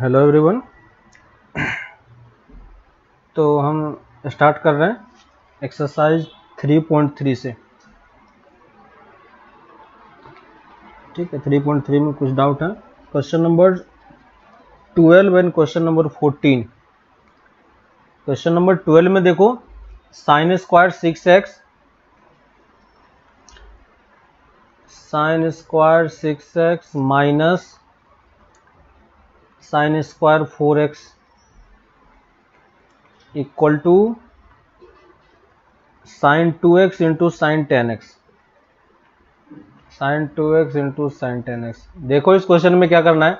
Hello everyone. तो हम start कर रहे हैं एक्सरसाइज 3.3 से। ठीक है, 3.3 में कुछ डाउट है। Question number 12 and question number 14। Question number 12 में देखो, sine square 6x minus sine square 4x equal to sine 2x into sine 10x। Sine 2x into sine 10x। देखो इस क्वेश्चन में क्या करना है,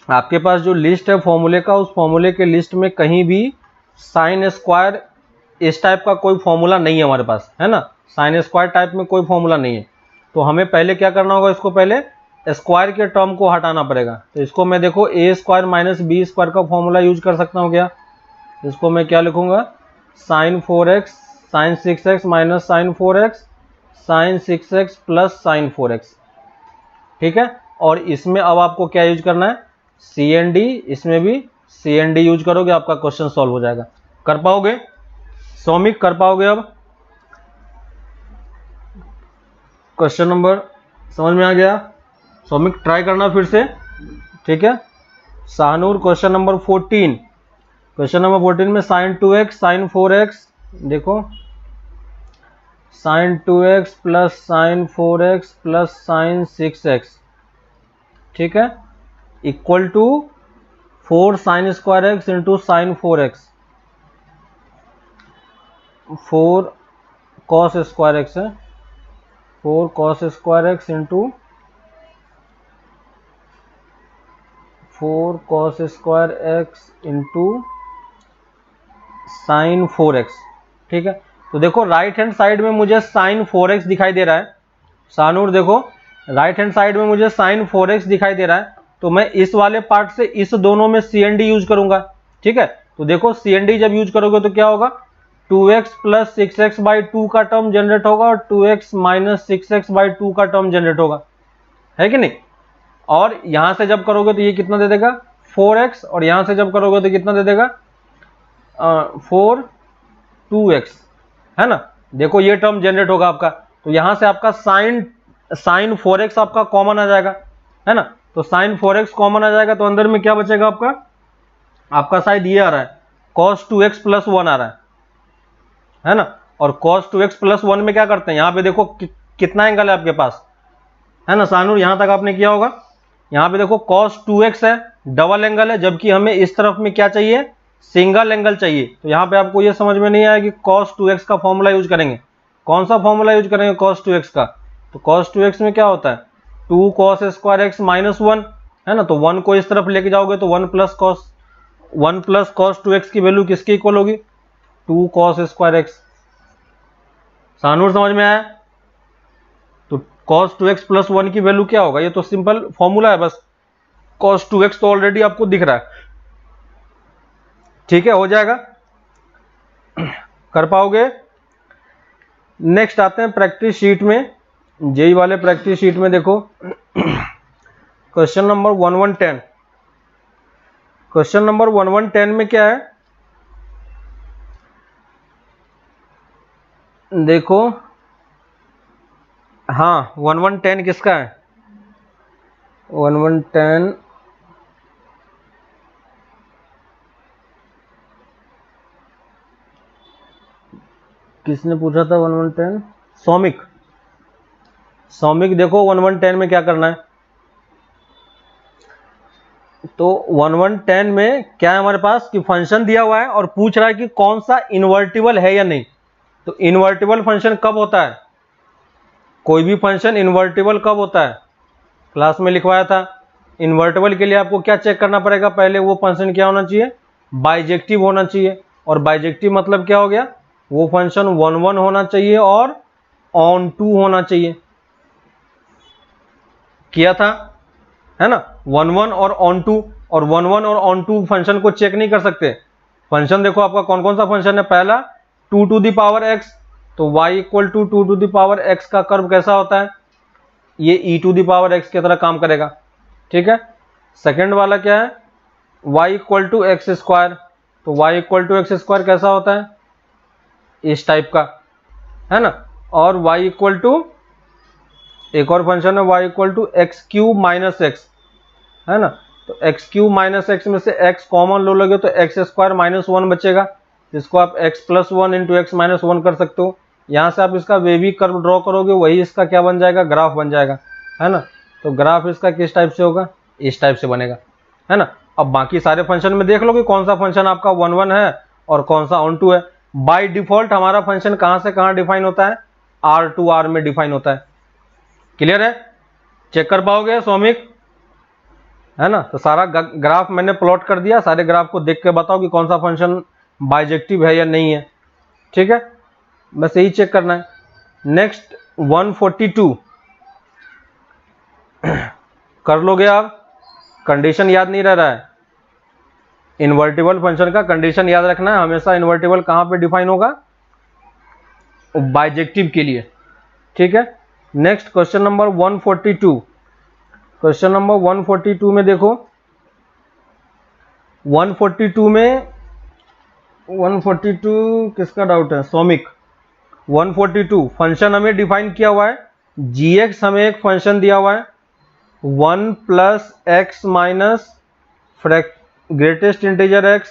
आपके पास जो लिस्ट है फॉर्मूले का, उस फॉर्मूले के लिस्ट में कहीं भी साइन स्क्वायर इस टाइप का कोई फॉर्मूला नहीं है हमारे पास, है ना। साइन स्क्वायर टाइप में कोई फॉर्मूला नहीं है, तो हमें पहले क्या करना होगा, इसको पहले स्क्वायर के टर्म को हटाना पड़ेगा। तो इसको मैं देखो a square minus b square का फॉर्मूला यूज कर सकता हूँ क्या। इसको मैं क्या लिखूंगा, sine 4x sine 6x minus sine 4x sine 6x plus sine 4x। ठीक है, और इसमें अब आपको क्या यूज करना है, सी एन डी। इसमें भी सी एन डी यूज करोगे, आपका क्वेश्चन सॉल्व हो जाएगा। कर पाओगे सौमिक, कर पाओगे अब। क्वेश्चन नंबर समझ में आ गया सौमिक, ट्राई करना फिर से। ठीक है, Shahnoor question number 14। Question number 14 में साइन 2x साइन 4x, देखो sine 2x plus sine 4x plus sine 6x, ठीक है, equal to 4 sine square x into sine 4x, 4 cos square x है, 4 cos square x into 4 cos square x into sine 4x। ठीक है, तो देखो right hand side में मुझे sign 4x दिखाई दे रहा है। शानूर देखो, राइट हैंड साइड में मुझे साइन 4x दिखाई दे रहा है, तो मैं इस वाले पार्ट से इस दोनों में सी एन डी यूज करूंगा। ठीक है, तो देखो सी एन डी जब यूज करोगे तो क्या होगा, 2x प्लस 6x बाई 2 का टर्म जनरेट होगा और 2x माइनस 6x बाई 2 का टर्म जनरेट होगा, है कि नहीं। और यहां से जब करोगे तो ये कितना दे देगा 4x, और यहां से जब करोगे तो कितना दे देगा 4 2x, है ना। देखो ये टर्म जनरेट होगा आपका, तो यहां से आपका साइन 4x आपका कॉमन आ जाएगा, है ना। तो साइन 4x कॉमन आ जाएगा, तो अंदर में क्या बचेगा आपका शायद ये आ रहा है cos 2x प्लस 1 आ रहा है ना। और cos 2x प्लस 1 में क्या करते हैं, यहां पे देखो कितना एंगल है आपके पास, है ना शानूर, यहां तक आपने किया होगा। यहां पे देखो cos 2x है, डबल एंगल है, जबकि हमें इस तरफ में क्या चाहिए, सिंगल एंगल चाहिए। तो यहां पे आपको ये समझ में नहीं आया कि cos 2x का फॉर्मूला यूज करेंगे। कौन सा फॉर्मूला यूज करेंगे cos 2x का, तो cos 2x में क्या होता है 2 cos स्क्वायर एक्स माइनस 1, है ना। तो 1 को इस तरफ लेके जाओगे तो 1 प्लस cos 2x की वैल्यू किसके इक्वल होगी, 2 cos स्क्वायर एक्स। शानूर समझ में आया। तो cos 2x प्लस 1 की वैल्यू क्या होगा, ये तो सिंपल फॉर्मूला है बस, cos 2x तो ऑलरेडी आपको दिख रहा है। ठीक है, हो जाएगा, कर पाओगे। नेक्स्ट आते हैं प्रैक्टिस शीट में, जेई वाले प्रैक्टिस शीट में देखो क्वेश्चन नंबर 1110। क्वेश्चन नंबर 1110 में क्या है, देखो हाँ 1110 किसका है, 1110 किसने पूछा था 1110, सौमिक। सौमिक देखो 1110 में क्या करना है, तो 1110 में क्या है हमारे पास कि फंक्शन दिया हुआ है और पूछ रहा है कि कौन सा इन्वर्टिबल है या नहीं। तो इन्वर्टिबल फंक्शन कब होता है, कोई भी फंक्शन इन्वर्टिबल कब होता है, क्लास में लिखवाया था। इन्वर्टिबल के लिए आपको क्या चेक करना पड़ेगा, पहले वो फंक्शन क्या होना चाहिए, बाइजेक्टिव होना चाहिए। और बाइजेक्टिव मतलब क्या हो गया, वो फंक्शन 1 1 होना चाहिए और ऑन टू होना चाहिए, किया था, है ना। 1 1 और ऑन टू, और 1 1 और ऑन टू फंक्शन को चेक नहीं कर सकते। फंक्शन देखो आपका कौन कौन सा फंक्शन है, पहला 2 टू द पावर x, तो y equal to 2 to the power x का कर्व कैसा होता है, ये e to the power x की तरह काम करेगा। ठीक है, सेकेंड वाला क्या है, y equal to x square. तो y equal to x square कैसा होता है, इस टाइप का, है ना। और y इक्वल टू, एक और फंक्शन है y equal to x cube minus x, है ना। तो एक्स क्यूब माइनस एक्स में से x कॉमन लो लगे तो एक्स स्क्वायर माइनस 1 बचेगा, जिसको आप x plus 1 into x minus 1 कर सकते हो। यहाँ से आप इसका वेवी कर्व ड्रॉ करोगे, वही इसका क्या बन जाएगा, ग्राफ बन जाएगा, है ना। तो ग्राफ इसका किस टाइप से होगा, इस टाइप से बनेगा, है ना। अब बाकी सारे फंक्शन में देख लो कि कौन सा फंक्शन आपका 1 1 है और कौन सा ऑन टू है। बाय डिफॉल्ट हमारा फंक्शन कहाँ से कहाँ डिफाइन होता है, R टू R में डिफाइन होता है। क्लियर है, चेक कर पाओगे सौमिक, है ना। तो सारा ग्राफ मैंने प्लॉट कर दिया, सारे ग्राफ को देख के बताओ कि कौन सा फंक्शन बाइजेक्टिव है या नहीं है, ठीक है, बस यही चेक करना है। नेक्स्ट 142 कर लोगे आप, कंडीशन याद नहीं रह रहा है, इन्वर्टिबल फंक्शन का कंडीशन याद रखना है हमेशा। इन्वर्टिबल कहां पे डिफाइन होगा, बाइजेक्टिव के लिए, ठीक है। Next question number 142, question number 142 में देखो, 142 किसका डाउट है, सौमिक। 142 फंक्शन हमें डिफाइन किया हुआ है, gx हमें एक फंक्शन दिया हुआ है 1 plus x minus greatest integer x,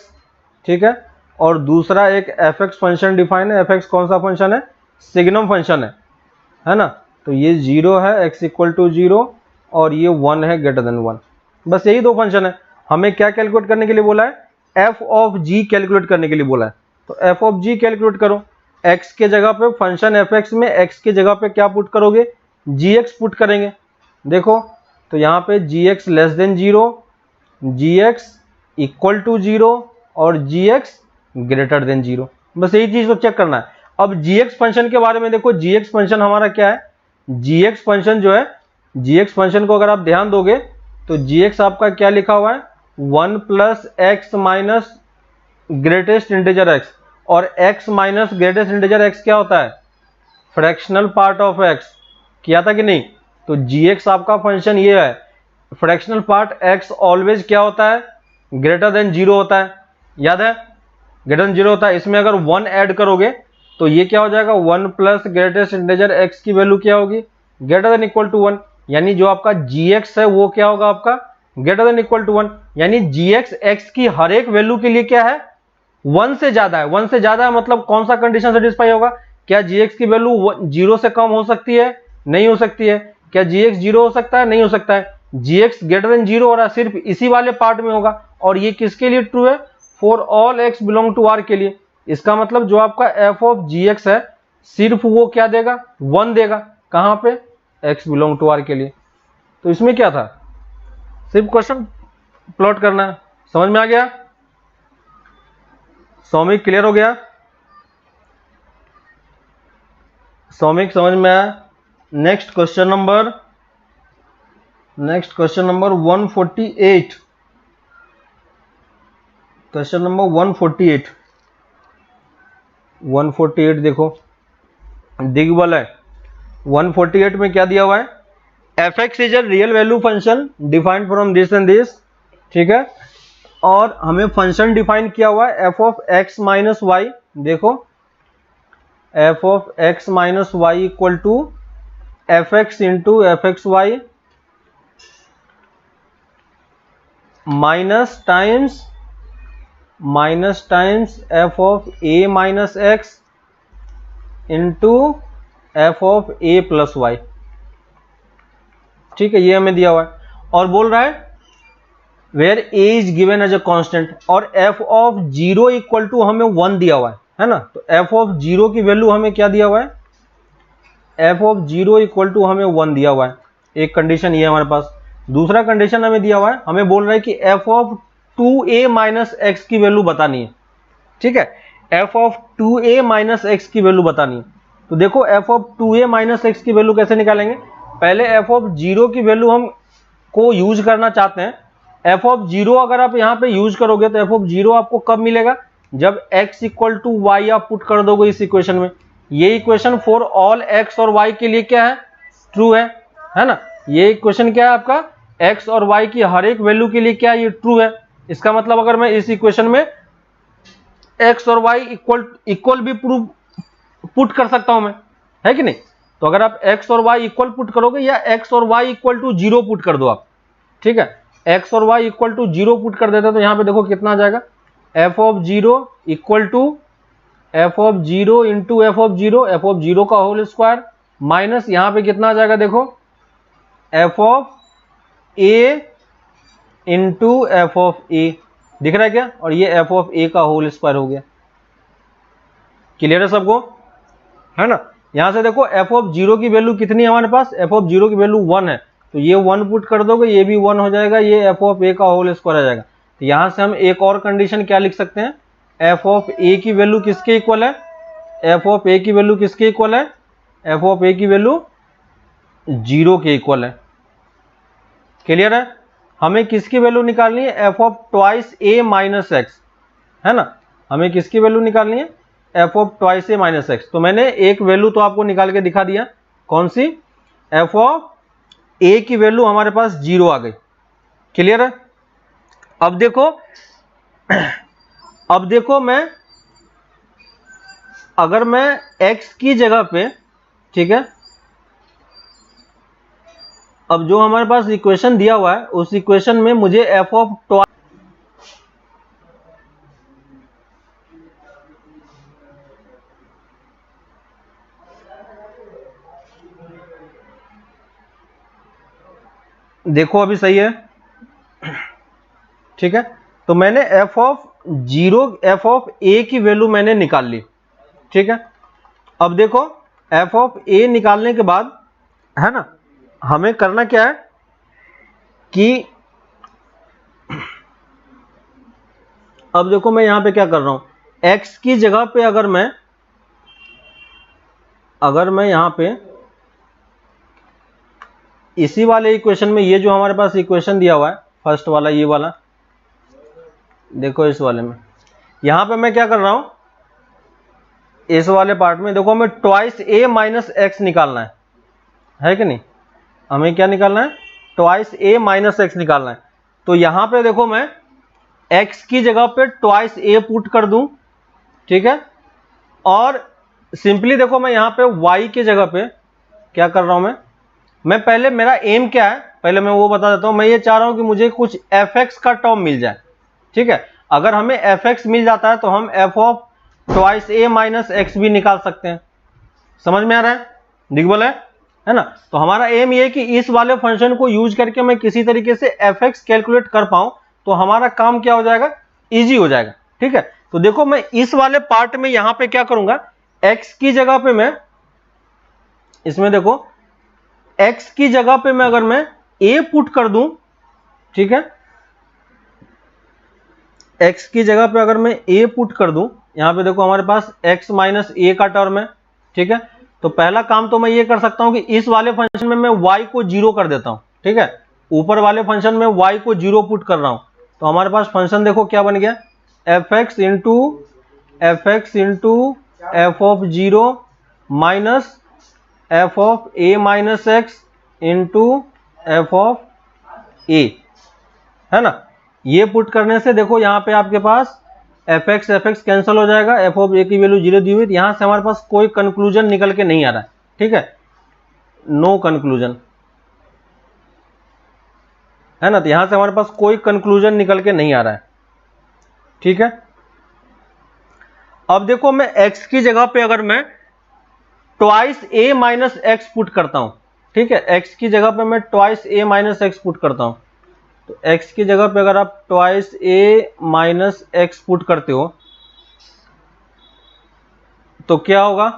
ठीक है। और दूसरा एक fx फंक्शन डिफाइन है, fx कौन सा फंक्शन है, सिग्नम फंक्शन है ना। तो ये 0 है, x इक्वल टू 0 और ये 1 है ग्रेटर देन 1, बस यही दो फंक्शन है। हमें क्या कैलकुलेट करने के लिए बोला है, f ऑफ g कैलकुलेट करने के लिए बोला है। तो f ऑफ g कैलकुलेट करो, x के जगह पे फंक्शन fx में x के जगह पे क्या पुट करोगे, gx पुट करेंगे। देखो तो यहाँ पे gx less than 0, gx equal to 0 और gx ग्रेटर देन 0, बस यही चीज तो चेक करना है। अब gx फंक्शन के बारे में देखो, gx फंक्शन हमारा क्या है, gx फंक्शन जो है, gx फंक्शन को अगर आप ध्यान दोगे तो gx आपका क्या लिखा हुआ है, 1 plus x minus greatest integer x, और x minus greatest integer x क्या होता है, फ्रैक्शनल पार्ट ऑफ x, किया था कि नहीं। तो gx आपका फंक्शन ये है, फ्रैक्शनल पार्ट x ऑलवेज क्या होता है, ग्रेटर देन 0 होता है, याद है, ग्रेटर देन 0 होता है। इसमें अगर 1 ऐड करोगे तो ये क्या हो जाएगा, 1 प्लस ग्रेटेस्ट इंटीजर x की वैल्यू क्या होगी, ग्रेटर देन इक्वल टू 1, यानी जो आपका gx है वो क्या होगा आपका, ग्रेटर देन इक्वल टू 1, यानी gx x की हर एक वैल्यू के लिए क्या है, 1 से ज्यादा है। 1 से ज्यादा है मतलब कौन सा कंडीशन सेटिस्फाई होगा, क्या gx की वैल्यू 0 से कम हो सकती है, नहीं हो सकती है। क्या gx 0 हो सकता है, नहीं हो सकता है। gx ग्रेटर देन 0 हो रहा है, सिर्फ इसी वाले पार्ट में होगा, और ये किसके लिए ट्रू है, for all x belong to r के लिए। इसका मतलब जो आपका f ऑफ gx है सिर्फ वो क्या देगा, 1 देगा, कहां पे, x बिलोंग टू r के लिए। तो इसमें क्या था, सिर्फ क्वेश्चन प्लॉट करना है, समझ में आ गया सौमिक, क्लियर हो गया सौमिक, समझ में आया। Next question number 148, question number 148 देखो, दिग्बल है। 148 में क्या दिया हुआ है, fx is a real value function defined from this and this, ठीक है। और हमें फंक्शन डिफाइन किया हुआ है f of x minus y, देखो f of x minus y equal to fx into fx y minus times f of a minus x into f of a plus y, ठीक है, ये हमें दिया हुआ है। और बोल रहा है where a is given as a constant, और f ऑफ 0 इक्वल टू हमें 1 दिया हुआ है ना। तो f ऑफ 0 की वैल्यू हमें क्या दिया हुआ है, f ऑफ 0 इक्वल टू हमें 1 दिया हुआ है, एक कंडीशन ये हमारे पास। दूसरा कंडीशन हमें दिया हुआ है, हमें बोल रहा है कि f of 2a minus x की वैल्यू बतानी है, ठीक है, f of 2a minus x की वैल्यू बतानी है। तो देखो f of 2a minus x की वैल्यू कैसे निकालेंगे, पहले f ऑफ 0 की वैल्यू हम को यूज करना चाहते हैं। f ऑफ 0 अगर आप यहाँ पे यूज करोगे तो f ऑफ 0 आपको कब मिलेगा, जब x इक्वल टू वाई आप पुट कर दोगे इस इक्वेशन में। ये इक्वेशन फॉर ऑल x और y के लिए क्या है, ट्रू है ना। ये इक्वेशन क्या है आपका, एक्स और वाई की हर एक वैल्यू के लिए क्या ये ट्रू है। इसका मतलब अगर मैं इस इक्वेशन में एक्स और वाई इक्वल भी पुट कर सकता हूं मैं, है कि नहीं। तो अगर आप एक्स और वाई इक्वल पुट करोगे या एक्स और वाई इक्वल टू 0 पुट कर दो आप, ठीक है, एक्स और वाई इक्वल टू 0 पुट कर देते तो यहां पे देखो कितना आ जाएगा, f of 0 equal to F of 0 into F of 0 का होल स्क्वायर माइनस यहां पे कितना आ जाएगा देखो, F of A into F of A, दिख रहा है क्या, और ये एफ ऑफ ए का होल स्क्वायर हो गया। क्लियर है सबको, है ना। यहां से देखो एफ ऑफ 0 की वैल्यू कितनी है हमारे पास, एफ ऑफ 0 की वैल्यू 1 है, तो ये 1 पुट कर दोगे, ये भी 1 हो जाएगा, ये एफ ऑफ ए का होल स्क्वायर आ जाएगा। तो यहां से हम एक और कंडीशन क्या लिख सकते हैं, एफ ऑफ ए की वैल्यू किसके इक्वल है, एफ ऑफ ए की वैल्यू किसके इक्वल है, एफ ऑफ ए की वैल्यू 0 के इक्वल है। क्लियर है। हमें किसकी वैल्यू निकालनी है, F of twice A minus x, है ना, हमें किसकी वैल्यू निकालनी है, F of twice A minus x. तो मैंने एक वैल्यू तो आपको निकाल के दिखा दिया, कौन सी, एफ ऑफ ए की वैल्यू हमारे पास 0 आ गई। क्लियर है। अब देखो मैं अगर मैं x की जगह पे, ठीक है, अब जो हमारे पास इक्वेशन दिया हुआ है उस इक्वेशन में मुझे एफ ऑफ ट्वाइस, देखो अभी सही है, ठीक है। तो मैंने एफ ऑफ 0 एफ ऑफ ए की वैल्यू मैंने निकाल ली, ठीक है। अब देखो एफ ऑफ ए निकालने के बाद, है ना, हमें करना क्या है कि अब देखो मैं यहां पे क्या कर रहा हूं, x की जगह पे अगर मैं यहां पे इसी वाले इक्वेशन में, ये जो हमारे पास इक्वेशन दिया हुआ है फर्स्ट वाला, ये वाला देखो, इस वाले में यहां पे मैं क्या कर रहा हूं, इस वाले पार्ट में देखो हमें ट्वाइस ए माइनस एक्स निकालना है कि नहीं, हमें क्या निकालना है, ट्वाइस ए माइनस एक्स निकालना है। तो यहां पे देखो मैं x की जगह पे ट्वाइस ए पुट कर दूं, ठीक है, और सिंपली देखो मैं यहां पे y की जगह पे क्या कर रहा हूं, मैं पहले मेरा एम क्या है पहले मैं वो बता देता हूं। मैं ये चाह रहा हूं कि मुझे कुछ fx का टर्म मिल जाए, ठीक है। अगर हमें fx मिल जाता है तो हम f of twice A minus x भी निकाल सकते हैं। समझ में आ रहा है, दिग्बल है ना। तो हमारा एम ये कि इस वाले फंक्शन को यूज करके मैं किसी तरीके से fx कैलकुलेट कर पाऊं तो हमारा काम क्या हो जाएगा, इजी हो जाएगा, ठीक है। तो देखो मैं इस वाले पार्ट में यहां पे क्या करूंगा, x की जगह पे मैं इसमें देखो x की जगह पे मैं अगर मैं a पुट कर दूं, ठीक है, x की जगह पे अगर मैं a पुट कर दूं, यहां पे देखो हमारे पास x माइनस ए का टर्म है, ठीक है। तो पहला काम तो मैं ये कर सकता हूं कि इस वाले फंक्शन में मैं y को 0 कर देता हूं, ठीक है, ऊपर वाले फंक्शन में y को 0 पुट कर रहा हूं। तो हमारे पास फंक्शन देखो क्या बन गया, F X into F of 0 minus F of A minus x into F of A, है ना। ये पुट करने से देखो यहां पे आपके पास एफ एक्स कैंसिल हो जाएगा, एफ ऑफ ए की वैल्यू 0 दी हुई, यहां से हमारे पास कोई कंक्लूजन निकल के नहीं आ रहा है, ठीक है, नो कंक्लूजन, है ना। तो यहां से हमारे पास कोई कंक्लूजन निकल के नहीं आ रहा है, ठीक है। अब देखो मैं x की जगह पे अगर मैं ट्वाइस ए माइनस एक्स पुट करता हूं, ठीक है, x की जगह पे मैं ट्वाइस ए माइनस एक्स पुट करता हूं, तो x की जगह पे अगर आप ट्वाइस ए माइनस एक्स पुट करते हो तो क्या होगा,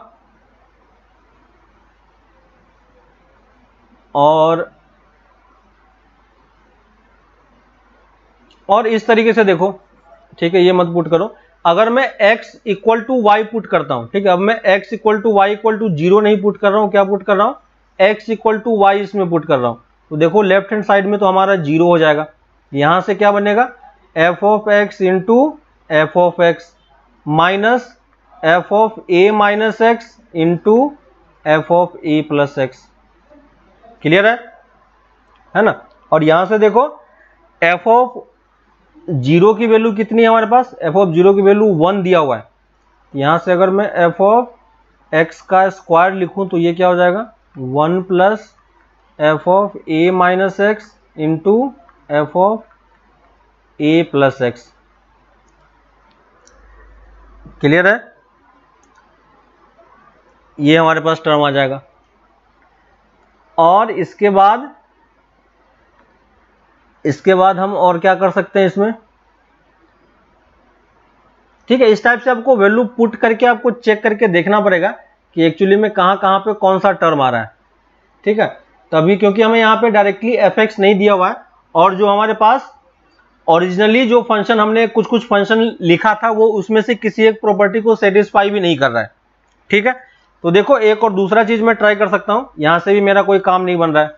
और इस तरीके से देखो, ठीक है, ये मत पुट करो। अगर मैं x equal to y put करता हूं, ठीक है, अब मैं x equal to y equal to 0 नहीं पुट कर रहा हूं, क्या पुट कर रहा हूं, x इक्वल टू वाई इसमें पुट कर रहा हूं। तो देखो लेफ्ट हैंड साइड में तो हमारा 0 हो जाएगा, यहां से क्या बनेगा, F of x into F of x minus F of A minus x into F of a plus x. Clear है ना। और यहां से देखो एफ ऑफ जीरो की वैल्यू कितनी है हमारे पास, एफ ऑफ जीरो की वैल्यू 1 दिया हुआ है। यहां से अगर मैं एफ ऑफ एक्स का स्क्वायर लिखूं तो ये क्या हो जाएगा 1 plus f of A minus x into F of a plus x. Clear है, ये हमारे पास टर्म आ जाएगा। और इसके बाद हम और क्या कर सकते हैं इसमें, ठीक है। इस टाइप से आपको वैल्यू पुट करके आपको चेक करके देखना पड़ेगा कि एक्चुअली में कहां पे कौन सा टर्म आ रहा है, ठीक है। तभी क्योंकि हमें यहाँ पे डायरेक्टली एफ एक्स नहीं दिया हुआ है, और जो हमारे पास ओरिजिनली जो फंक्शन हमने कुछ फंक्शन लिखा था वो उसमें से किसी एक प्रॉपर्टी को सेटिस्फाई भी नहीं कर रहा है, ठीक है। तो देखो एक और दूसरा चीज मैं ट्राई कर सकता हूं, यहां से भी मेरा कोई काम नहीं बन रहा है,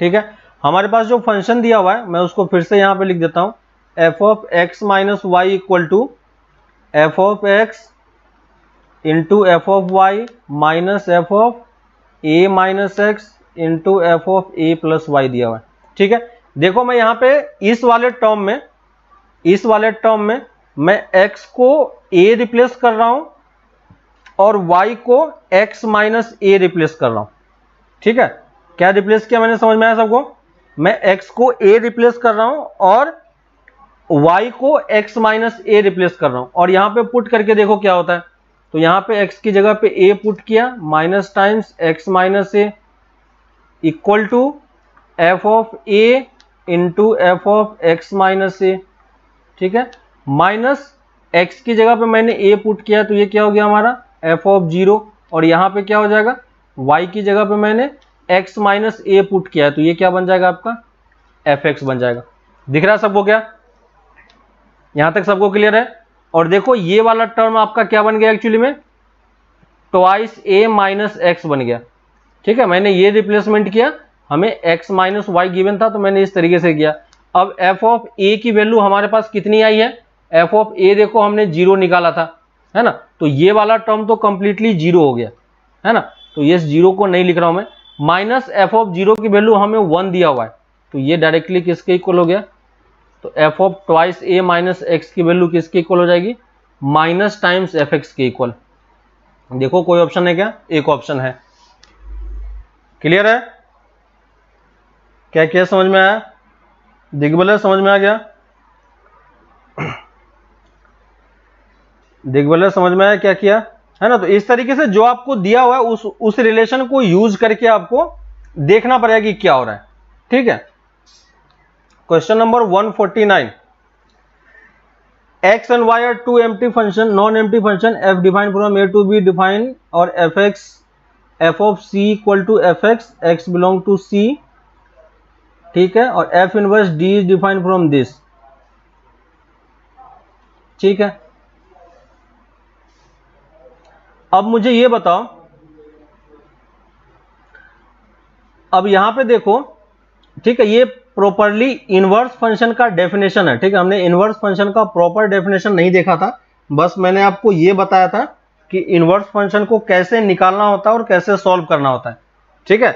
ठीक है। हमारे पास जो फंक्शन दिया हुआ है मैं उसको फिर से यहां पे लिख देता हूं, f of x minus y equal to F of x into F of y minus F of A minus x into F of a plus y दिया हुआ है, ठीक है। देखो मैं यहाँ पे इस वाले टर्म में मैं x को a रिप्लेस कर रहा हूं और y को x माइनस ए रिप्लेस कर रहा हूं, ठीक है। क्या रिप्लेस किया मैंने, समझ में आया सबको? मैं x को a रिप्लेस कर रहा हूं और y को x माइनस ए रिप्लेस कर रहा हूं, और यहां पे पुट करके देखो क्या होता है। तो यहां पे x की जगह पे a पुट किया, minus times x minus A equal to F of a into F of x minus A, ठीक है। माइनस एक्स की जगह पे मैंने a पुट किया तो ये क्या हो गया हमारा एफ ऑफ जीरो, और यहां पे क्या हो जाएगा y की जगह पे मैंने x माइनस ए पुट किया है तो ये क्या बन जाएगा आपका एफ एक्स बन जाएगा। दिख रहा है सबको क्या, यहां तक सबको क्लियर है? और देखो ये वाला टर्म आपका क्या बन गया एक्चुअली में, ट्वाइस a माइनस एक्स बन गया, ठीक है। मैंने ये रिप्लेसमेंट किया, हमें x माइनस वाई गिवन था तो मैंने इस तरीके से किया। अब f ऑफ a की वैल्यू हमारे पास कितनी आई है, f ऑफ a देखो हमने जीरो निकाला था, है ना। तो ये वाला टर्म तो कंप्लीटली जीरो हो गया, है ना। तो ये जीरो को नहीं लिख रहा हूं मैं, माइनस एफ ऑफ जीरो की वैल्यू हमें 1 दिया हुआ है तो ये डायरेक्टली किसके इक्वल हो गया, तो f of twice a minus x की वैल्यू किसके इक्वल हो जाएगी, माइनस टाइम्स एफ एक्स के इक्वल। देखो कोई ऑप्शन है क्या, एक ऑप्शन है। क्लियर है, क्या क्या समझ में आया, दिग्बलय समझ में आ गया, दिग्बलय समझ में आया क्या किया, है ना। तो इस तरीके से जो आपको दिया हुआ है उस रिलेशन को यूज करके आपको देखना पड़ेगा कि क्या हो रहा है, ठीक है। Question number 149, x and y are two empty function, non-empty function f defined from a to b defined और f of c equal to fx, x belong to c, ठीक है। और f inverse d is defined from this, ठीक है। अब मुझे ये बताओ, अब यहां पे देखो, ठीक है, ये प्रॉपरली इनवर्स फंक्शन का डेफिनेशन है, ठीक है। हमने इनवर्स फंक्शन का प्रॉपर डेफिनेशन नहीं देखा था, बस मैंने आपको ये बताया था कि इनवर्स फंक्शन को कैसे निकालना होता है और कैसे सॉल्व करना होता है, ठीक है।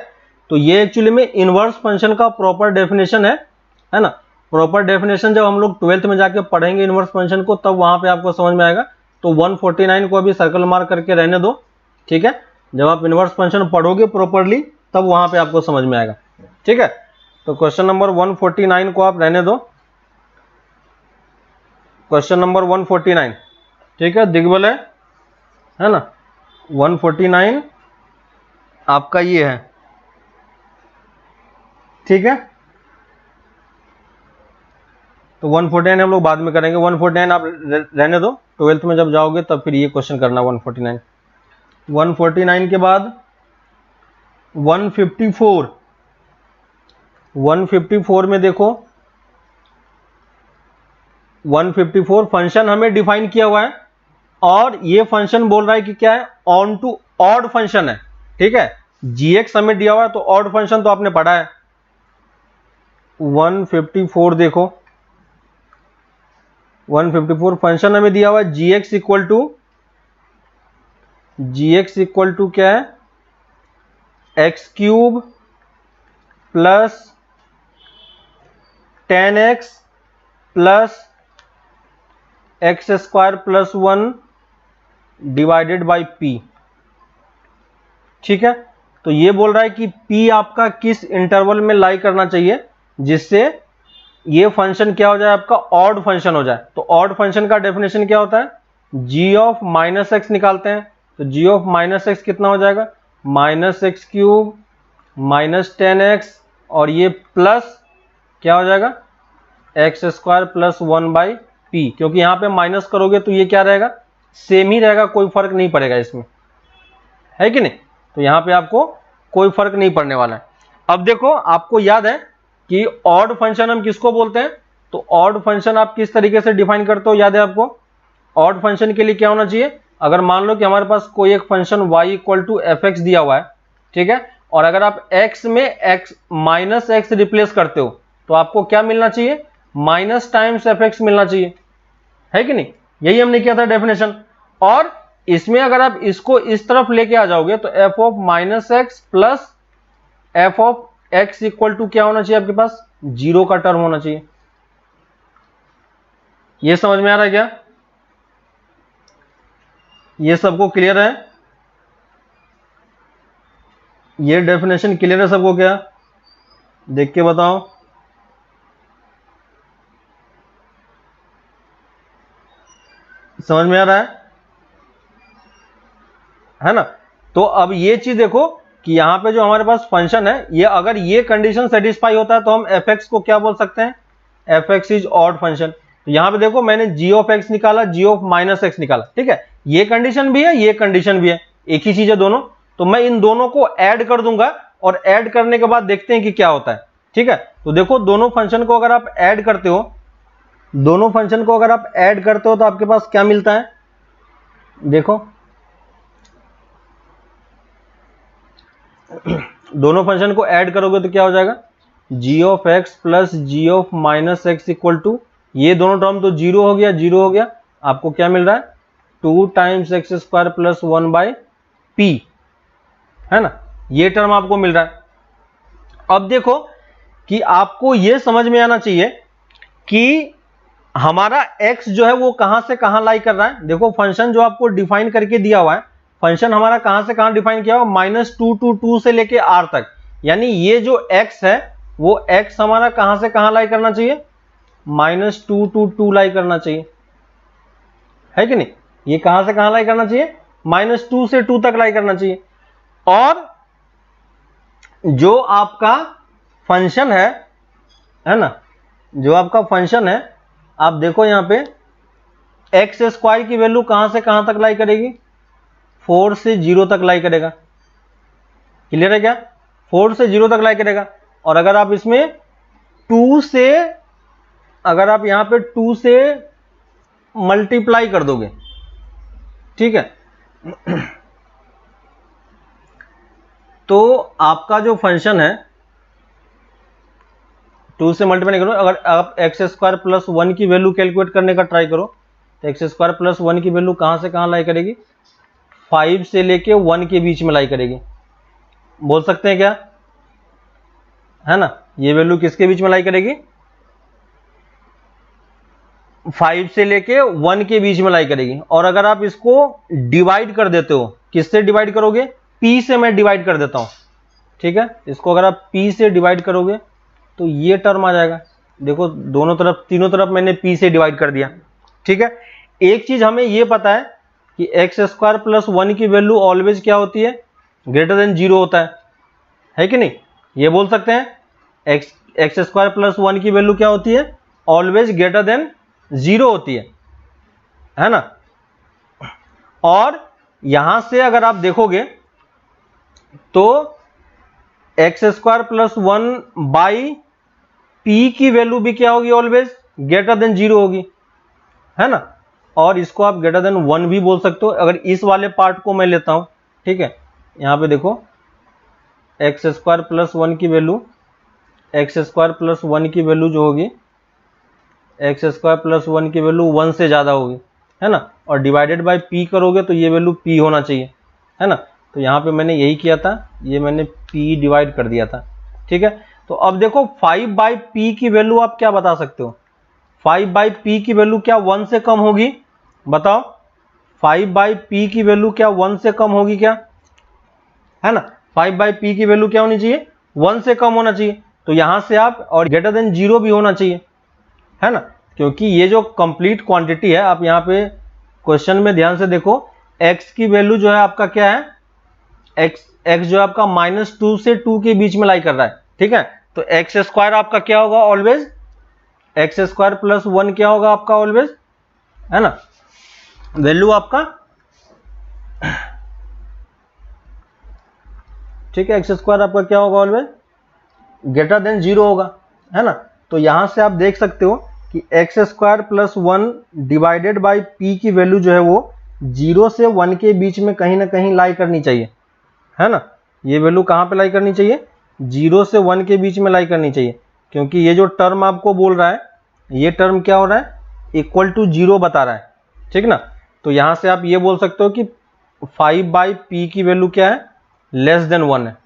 तो ये एक्चुअली में इनवर्स फंक्शन का प्रॉपर डेफिनेशन है ना। प्रॉपर डेफिनेशन जब हम लोग 12th में जाके पढ़ेंगे इनवर्स फंक्शन को तब वहां पे आपको समझ में आएगा। तो 149 को अभी सर्कल मार्क करके रहने दो, ठीक है। जब आप इनवर्स फंक्शन पढ़ोगे प्रॉपरली तब वहां पे आपको समझ में आएगा, ठीक है। तो क्वेश्चन नंबर 149 को आप रहने दो, क्वेश्चन नंबर 149, ठीक है। दिग्बलय है ना, 149 आपका ये है, ठीक है। तो 149 हम लोग बाद में करेंगे, 149 आप रहने दो, 12th में जब जाओगे तब फिर ये क्वेश्चन करना 149। 149 के बाद 154, 154 में देखो, 154 फंक्शन हमें डिफाइन किया हुआ है और ये फंक्शन बोल रहा है कि क्या है, ऑन टू ऑड फंक्शन है, ठीक है। gx हमें दिया हुआ है तो ऑड फंक्शन तो आपने पढ़ा है। 154 देखो, 154 फंक्शन हमें दिया हुआ है gx इक्वल टू क्या है, x cube plus 10x plus x square plus 1 divided by p। ठीक है, तो ये बोल रहा है कि p आपका किस इंटरवल में लाई करना चाहिए जिससे ये फंक्शन क्या हो जाए, आपका ऑड फंक्शन हो जाए। तो ऑड फंक्शन का डेफिनेशन क्या होता है, g ऑफ माइनस एक्स निकालते हैं। तो g ऑफ माइनस एक्स कितना हो जाएगा, minus x cube minus 10x और ये प्लस क्या हो जाएगा, x square plus 1 by P. क्योंकि यहाँ पे माइनस करोगे तो ये क्या रहेगा, सेम ही रहेगा, कोई फर्क नहीं पड़ेगा इसमें, है कि नहीं। तो यहाँ पे आपको कोई फर्क नहीं पड़ने वाला है। अब देखो, आपको याद है कि ऑड फंक्शन हम किसको बोलते हैं, तो ऑड फंक्शन आप किस तरीके से डिफाइन करते हो, याद है आपको। ऑड फंक्शन के लिए क्या होना चाहिए, अगर मान लो कि हमारे पास कोई एक function y equal to f x दिया हुआ है, ठीक है, और अगर आप x में x माइनस एक्स रिप्लेस करते हो तो आपको क्या मिलना चाहिए, माइनस टाइम्स एफ एक्स मिलना चाहिए, है कि नहीं। यही हमने किया था डेफिनेशन। और इसमें अगर आप इसको इस तरफ लेके आ जाओगे तो f of minus x plus f of x equal to क्या होना चाहिए, आपके पास 0 का टर्म होना चाहिए। ये समझ में आ रहा है क्या, ये सबको क्लियर है, ये डेफिनेशन क्लियर है सबको क्या, देख के बताओ। समझ में आ रहा है ना। तो अब ये चीज देखो कि यहां पे जो हमारे पास फंक्शन है, ये अगर ये कंडीशन सेटिस्फाई होता है तो हम एफ एक्स को क्या बोल सकते हैं, F x is odd function. तो यहां पे देखो मैंने जी ऑफ एक्स निकाला, जी ऑफ माइनस एक्स निकाला, ठीक है, ये कंडीशन भी है, ये कंडीशन भी है, एक ही चीज है दोनों। तो मैं इन दोनों को ऐड कर दूंगा और ऐड करने के बाद देखते हैं कि क्या होता है, ठीक है। तो देखो दोनों फंक्शन को अगर आप ऐड करते हो, दोनों फंक्शन को अगर आप ऐड करते हो तो आपके पास क्या मिलता है, देखो दोनों फंक्शन को ऐड करोगे तो क्या हो जाएगा, g of x plus g of minus x equal to, ये दोनों टर्म तो जीरो हो गया, जीरो हो गया, आपको क्या मिल रहा है 2 times x square plus 1 by P, है ना, ये टर्म आपको मिल रहा है। अब देखो कि आपको ये समझ में आना चाहिए कि हमारा x जो है वो कहां से कहां लाई कर रहा है। देखो फंक्शन जो आपको डिफाइन करके दिया हुआ है, फंक्शन हमारा कहां से कहां डिफाइन किया हुआ, -2 to 2 से लेके r तक, यानी ये जो x है वो x हमारा कहां से कहां लाई करना चाहिए, -2 to 2 लाई करना चाहिए, है कि नहीं। ये कहां से कहां लाई करना चाहिए, -2 से 2 तक लाई करना चाहिए। और जो आपका फंक्शन है ना, जो आपका फंक्शन है, आप देखो यहां पे एक्स स्क्वायर की वैल्यू कहां से कहां तक लाई करेगी, 4 से 0 तक लाई करेगा, क्लियर है क्या, 4 से 0 तक लाई करेगा। और अगर आप इसमें 2 से, अगर आप यहां पे 2 से मल्टीप्लाई कर दोगे, ठीक है, तो आपका जो फंक्शन है 2 से मल्टीप्लाई करो, अगर आप एक्स स्क्वायर प्लस 1 की वैल्यू कैलकुलेट करने का ट्राई करो तो एक्स स्क्वायर प्लस 1 की वैल्यू कहां से कहां लाई करेगी, 5 से लेके 1 के बीच में लाई करेगी। बोल सकते हैं क्या, है ना, ये वैल्यू किसके बीच में लाई करेगी, 5 से लेके 1 के बीच में लाई करेगी। और अगर आप इसको डिवाइड कर देते हो, किससे डिवाइड करोगे, p से मैं डिवाइड कर देता हूं, ठीक है, इसको अगर आप p से डिवाइड करोगे तो ये टर्म आ जाएगा। देखो दोनों तरफ, तीनों तरफ मैंने p से डिवाइड कर दिया, ठीक है। एक चीज हमें ये पता है कि एक्स स्क्वायर प्लस 1 की वैल्यू ऑलवेज क्या होती है, ग्रेटर देन 0 होता है कि नहीं। ये बोल सकते हैं एक्स स्क्वायर प्लस 1 की वैल्यू क्या होती है, ऑलवेज ग्रेटर देन 0 होती है ना। और यहां से अगर आप देखोगे तो x square plus 1 by P की वैल्यू भी क्या होगी, ऑलवेज ग्रेटर देन 0 होगी, है ना। और इसको आप ग्रेटर देन 1 भी बोल सकते हो। अगर इस वाले पार्ट को मैं लेता हूं, ठीक है, यहां पे देखो एक्स स्क्वायर प्लस 1 की वैल्यू, एक्स स्क्वायर प्लस 1 की वैल्यू जो होगी, एक्स स्क्वायर प्लस 1 की वैल्यू 1 से ज्यादा होगी, है ना, और डिवाइडेड बाय पी करोगे तो ये वैल्यू पी होना चाहिए, है ना। तो यहाँ पे मैंने यही किया था, ये मैंने p डिवाइड कर दिया था, ठीक है। तो अब देखो 5/p की वैल्यू आप क्या बता सकते हो? 5/p की वैल्यू क्या 1 से कम होगी? बताओ, 5/p की वैल्यू क्या 1 से कम होगी क्या? है ना, 5/p की वैल्यू क्या होनी चाहिए? 1 से कम होना चाहिए। तो यहां से आप, और ग्रेटर देन 0 भी होना चाहिए, है ना, क्योंकि ये जो कंप्लीट क्वांटिटी है, आप यहाँ पे क्वेश्चन में ध्यान से देखो, x की वैल्यू जो है आपका क्या है, x जो है आपका -2 से 2 के बीच में लाई कर रहा है, ठीक है। तो एक्स स्क्वायर आपका क्या होगा? ऑलवेज एक्स स्क्वायर प्लस 1 क्या होगा आपका? ऑलवेज, है ना, वैल्यू आपका, ठीक है, एक्स स्क्वायर आपका क्या होगा? ऑलवेज ग्रेटर देन 0 होगा, है ना। तो यहां से आप देख सकते हो कि x square plus 1 divided by P की वैल्यू जो है वो 0 से 1 के बीच में कहीं ना कहीं लाई करनी चाहिए, है ना। ये वैल्यू कहां पे लाई करनी चाहिए? 0 से 1 के बीच में लाई करनी चाहिए, क्योंकि ये जो टर्म आपको बोल रहा है, ये टर्म क्या हो रहा है? इक्वल टू 0 बता रहा है, ठीक ना। तो यहां से आप ये बोल सकते हो कि 5/p की वैल्यू क्या है? लेस देन 1 है,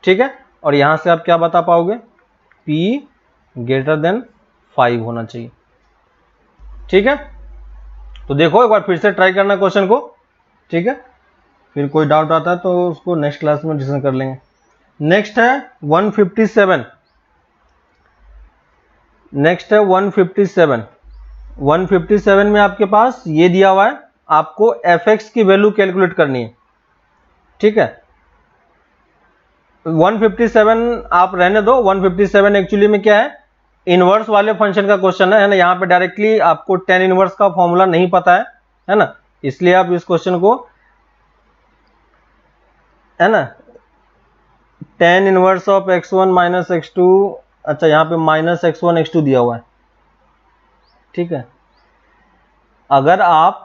ठीक है। और यहां से आप क्या बता पाओगे? p ग्रेटर देन 5 होना चाहिए, ठीक है। तो देखो एक बार फिर से ट्राई करना क्वेश्चन को, ठीक है। फिर कोई डाउट आता है तो उसको नेक्स्ट क्लास में डिस्कस कर लेंगे। नेक्स्ट है 157। नेक्स्ट है 157। 157 में आपके पास ये दिया हुआ है, आपको fx की वैल्यू कैलकुलेट करनी है, ठीक है। 157 आप रहने दो। 157 एक्चुअली में क्या है? इनवर्स वाले फंक्शन का क्वेश्चन है ना। यहाँ पे डायरेक्टली आपको tan इनवर्स का फॉर्मूला नहीं पता है ना, इसलिए आप इस क्वेश्चन को, है ना, tan inverse of x1 minus x2, अच्छा यहाँ पे माइनस x1 x2 दिया हुआ है, ठीक है। अगर आप,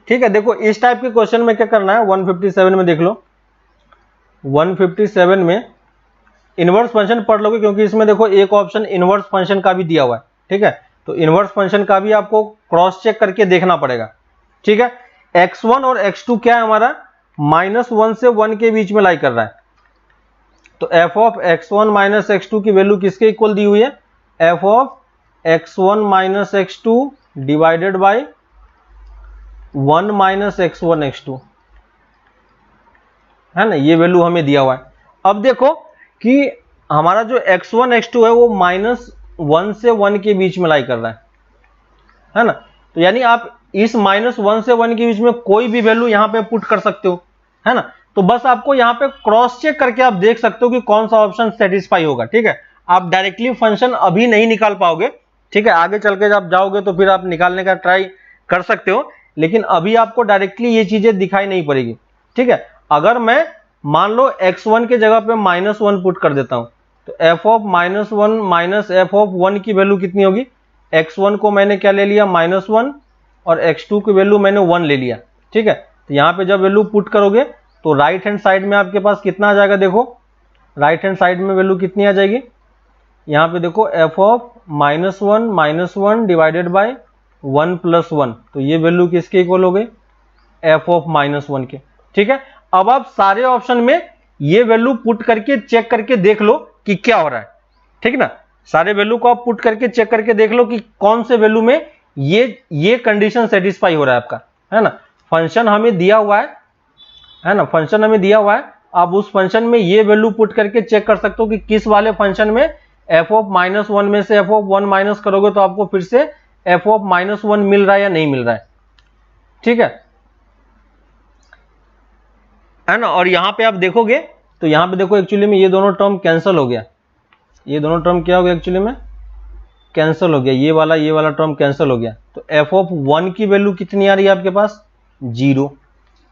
ठीक है, देखो इस टाइप के क्वेश्चन में क्या करना है, 157 में देख लो, 157 में इनवर्स फंक्शन पढ़ लोगे, क्योंकि इसमें देखो एक ऑप्शन इनवर्स फंक्शन का भी दिया हुआ है, ठीक है। तो इनवर्स फंक्शन का भी आपको क्रॉस चेक करके देखना पड़ेगा, ठीक है। x1 और x2 क्या है हमारा? -1 से 1 के बीच में लाई कर रहा है। तो f of x1 minus x2 की वैल्यू किसके इक्वल दी हुई है? f of x1 minus x2 divided by 1 minus x1 x2, है ना, ये वैल्यू हमें दिया हुआ है। अब देखो कि हमारा जो x1 x2 है वो -1 से 1 के बीच में लाई कर रहा है ना। तो यानी आप इस -1 से 1 के बीच में कोई भी वैल्यू यहां पे पुट कर सकते हो, है ना। तो बस आपको यहां पे क्रॉस चेक करके आप देख सकते हो कि कौन सा ऑप्शन सेटिस्फाई होगा, ठीक है। आप डायरेक्टली फंक्शन अभी नहीं निकाल पाओगे, ठीक है। आगे चल के जब जाओगे तो फिर आप निकालने का ट्राई कर सकते हो, लेकिन अभी आपको डायरेक्टली ये चीजें दिखाई नहीं पड़ेगी, ठीक है। अगर मैं मान लो x1 के जगह पे -1 पुट कर देता हूं, तो f of -1 minus f of 1 की वैल्यू कितनी होगी? x1 को मैंने क्या ले लिया? -1, और x2 की वैल्यू मैंने 1 ले लिया, ठीक है। तो यहाँ पे जब वैल्यू पुट करोगे तो राइट हैंड साइड में आपके पास कितना आ जाएगा? देखो राइट हैंड साइड में वैल्यू कितनी आ जाएगी? यहाँ पे देखो f ऑफ -1 डिवाइडेड बाय 1 + 1, तो ये वैल्यू किसके इक्वल हो गई? f ऑफ -1 के, ठीक है। अब आप सारे ऑप्शन में ये वैल्यू पुट करके चेक करके देख लो कि क्या हो रहा है, ठीक ना। सारे वैल्यू को आप पुट करके चेक करके देख लो कि कौन से वैल्यू में ये कंडीशन सेटिस्फाई हो रहा है आपका, है ना। फंक्शन हमें दिया हुआ है ना, फंक्शन हमें दिया हुआ है। आप उस फंक्शन में ये वैल्यू पुट करके चेक कर सकते हो कि किस वाले फंक्शन में f ऑफ -1 में से f ऑफ 1 माइनस करोगे तो आपको फिर से f ऑफ -1 मिल रहा है या नहीं मिल रहा है, ठीक है ना। और यहां पे आप देखोगे तो यहां पे देखो एक्चुअली में ये दोनों टर्म कैंसिल हो गया, ये दोनों टर्म क्या हो गया? एक्चुअली में कैंसिल हो गया, ये वाला टर्म कैंसिल हो गया। तो f ऑफ 1 की वैल्यू कितनी आ रही है आपके पास? 0।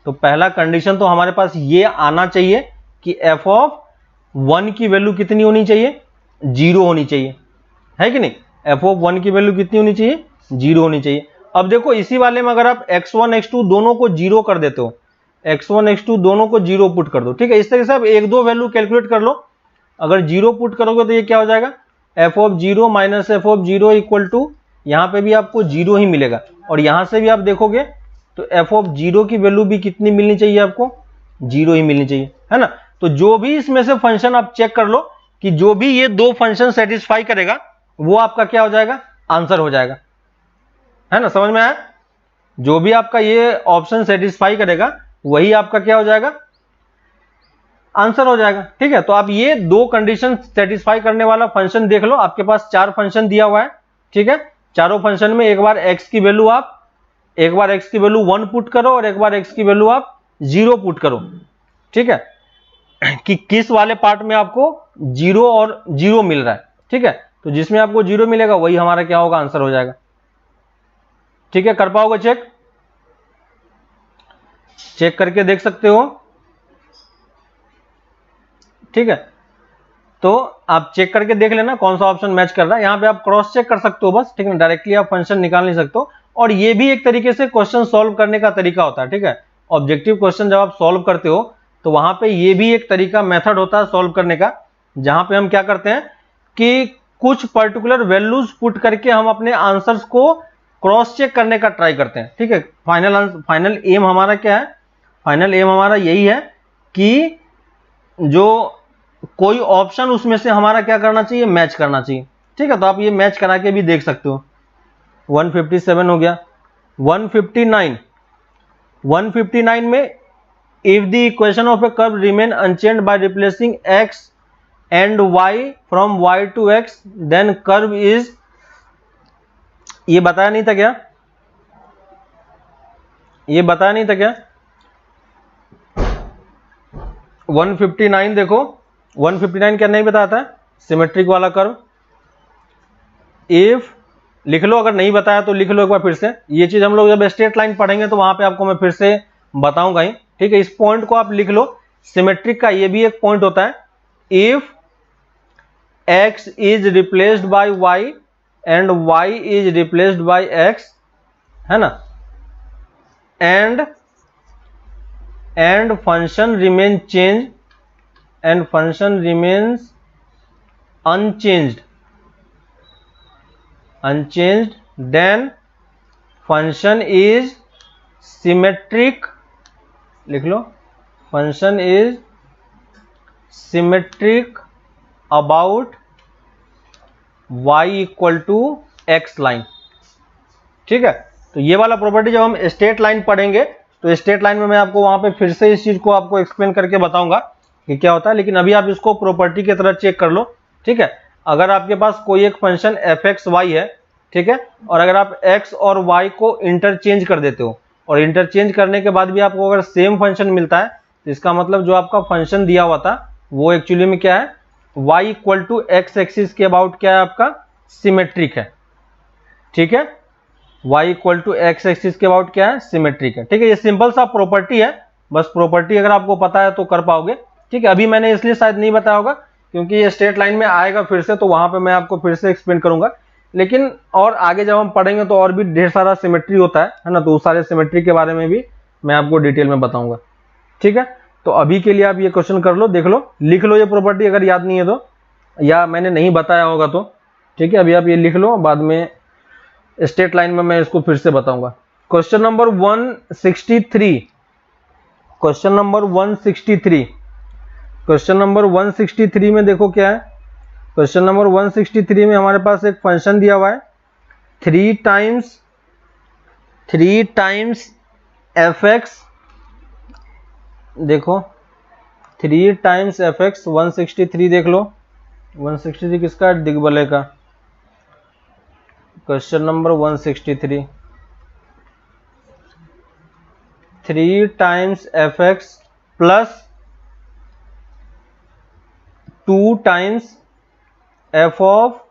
तो पहला कंडीशन तो हमारे पास ये आना चाहिए कि f ऑफ 1 की वैल्यू कितनी होनी चाहिए? 0 होनी चाहिए, है कि नहीं। f ऑफ 1 की वैल्यू कितनी होनी चाहिए? 0 होनी चाहिए। अब देखो इसी वाले में अगर आप x1 x2 दोनों को 0 कर देते हो, x1 x2 दोनों को 0 पुट कर दो, ठीक है। इस तरह से आप एक दो वैल्यू कैलकुलेट कर लो। अगर 0 पुट करोगे तो ये क्या हो जाएगा? f of 0 minus f of 0 equal to, यहाँ पे भी आपको 0 ही मिलेगा। और यहां से भी आप देखोगे तो f ऑफ 0 की वैल्यू भी कितनी मिलनी चाहिए आपको? 0 ही मिलनी चाहिए, है ना। तो जो भी इसमें से फंक्शन आप चेक कर लो कि जो भी ये दो फंक्शन सेटिस्फाई करेगा वो आपका क्या हो जाएगा, आंसर हो जाएगा, है ना, समझ में आया। जो भी आपका ये ऑप्शन सेटिस्फाई करेगा वही आपका क्या हो जाएगा, आंसर हो जाएगा। ठीक है, तो आप ये दो कंडीशन सेटिस्फाई करने वाला फंक्शन देख लो। आपके पास 4 फंक्शन दिया हुआ है। ठीक है, चारों फंक्शन में एक बार x की वैल्यू 1 पुट करो और एक बार x की वैल्यू आप 0 पुट करो। ठीक है, कि किस वाले पार्ट में आपको 0 और 0 मिल रहा है। ठीक है, तो जिसमें आपको 0 मिलेगा वही हमारा क्या होगा, आंसर हो जाएगा। ठीक है, कर पाओगे चेक करके देख सकते हो। ठीक है, तो आप चेक करके देख लेना कौन सा ऑप्शन मैच कर रहा है। यहां पे आप क्रॉस चेक कर सकते हो बस। ठीक है, डायरेक्टली आप फंक्शन निकाल नहीं सकते हो। और ये भी एक तरीके से क्वेश्चन सॉल्व करने का तरीका होता है। ठीक है, ऑब्जेक्टिव क्वेश्चन जब आप सॉल्व करते हो तो वहां पे ये भी एक तरीका मेथड होता है सॉल्व करने का, जहां पे हम क्या करते हैं कि कुछ पर्टिकुलर वैल्यूज पुट करके हम अपने आंसर्स को क्रॉस चेक करने का ट्राई करते हैं। ठीक है, फाइनल एम हमारा क्या है, फाइनल एम हमारा यही है कि जो कोई ऑप्शन उसमें से हमारा क्या करना चाहिए, मैच करना चाहिए। ठीक है, तो आप ये मैच करा के भी देख सकते हो। 157 हो गया। 159 में if the equation of a curve remain unchanged by replacing x and y from y to x then curve is, ये बताया नहीं था क्या, ये बताया नहीं था क्या। 159 देखो, 159 क्या नहीं बताया था, सिमेट्रिक वाला कर्व। इफ लिख लो, अगर नहीं बताया तो लिख लो एक बार फिर से। ये चीज हम लोग जब स्ट्रेट लाइन पढ़ेंगे तो वहां पे आपको मैं फिर से बताऊंगा ही। ठीक है, इस पॉइंट को आप लिख लो। सिमेट्रिक का ये भी एक पॉइंट होता है। If x is replaced by y and y is replaced by x, है ना, and function remain change and function remains unchanged then function is symmetric, लिख लो, function is symmetric about y equal to x line। ठीक है, तो ये वाला property जब हम स्ट्रेट लाइन पढ़ेंगे तो स्ट्रेट लाइन में मैं आपको वहां पे फिर से इस चीज को आपको एक्सप्लेन करके बताऊंगा कि क्या होता है, लेकिन अभी आप इसको प्रॉपर्टी की तरह चेक कर लो। ठीक है, अगर आपके पास कोई एक फंक्शन fx_y है, ठीक है, और अगर आप x और y को इंटरचेंज कर देते हो और इंटरचेंज करने के बाद भी आपको अगर सेम फंक्शन मिलता है तो इसका मतलब जो आपका फंक्शन दिया हुआ था वो एक्चुअली में क्या है, y equal to x axis के अबाउट क्या है, आपका सिमेट्रिक है। ठीक है, y equal to x axis के अबाउट क्या है, सिमेट्रिक है। ठीक है, ये सिंपल सा प्रॉपर्टी है, बस प्रॉपर्टी अगर आपको पता है तो कर पाओगे। ठीक है, अभी मैंने इसलिए शायद नहीं बताया होगा क्योंकि ये स्ट्रेट लाइन में आएगा फिर से, तो वहां पे मैं आपको फिर से एक्सप्लेन करूंगा। लेकिन और आगे जब हम पढ़ेंगे तो और भी ढेर सारा सिमेट्री होता है ना, तो उस सारे सिमेट्री के बारे में भी मैं आपको डिटेल में बताऊंगा। ठीक है, तो अभी के लिए आप ये क्वेश्चन कर लो, देख लो, लिख लो ये प्रॉपर्टी अगर याद नहीं है तो, या मैंने नहीं बताया होगा तो। ठीक है, अभी आप ये लिख लो, बाद में स्ट्रेट लाइन में मैं इसको फिर से बताऊंगा। Question number 163, question number 163, question number 163 में देखो क्या है। क्वेश्चन नंबर 163 में हमारे पास एक फंक्शन दिया हुआ है 3 टाइम्स fx, देखो 3 टाइम्स fx। 163 देख लो, 163 किसका है, दिग्बले का। Question number 163, 3 times fx plus 2 times f of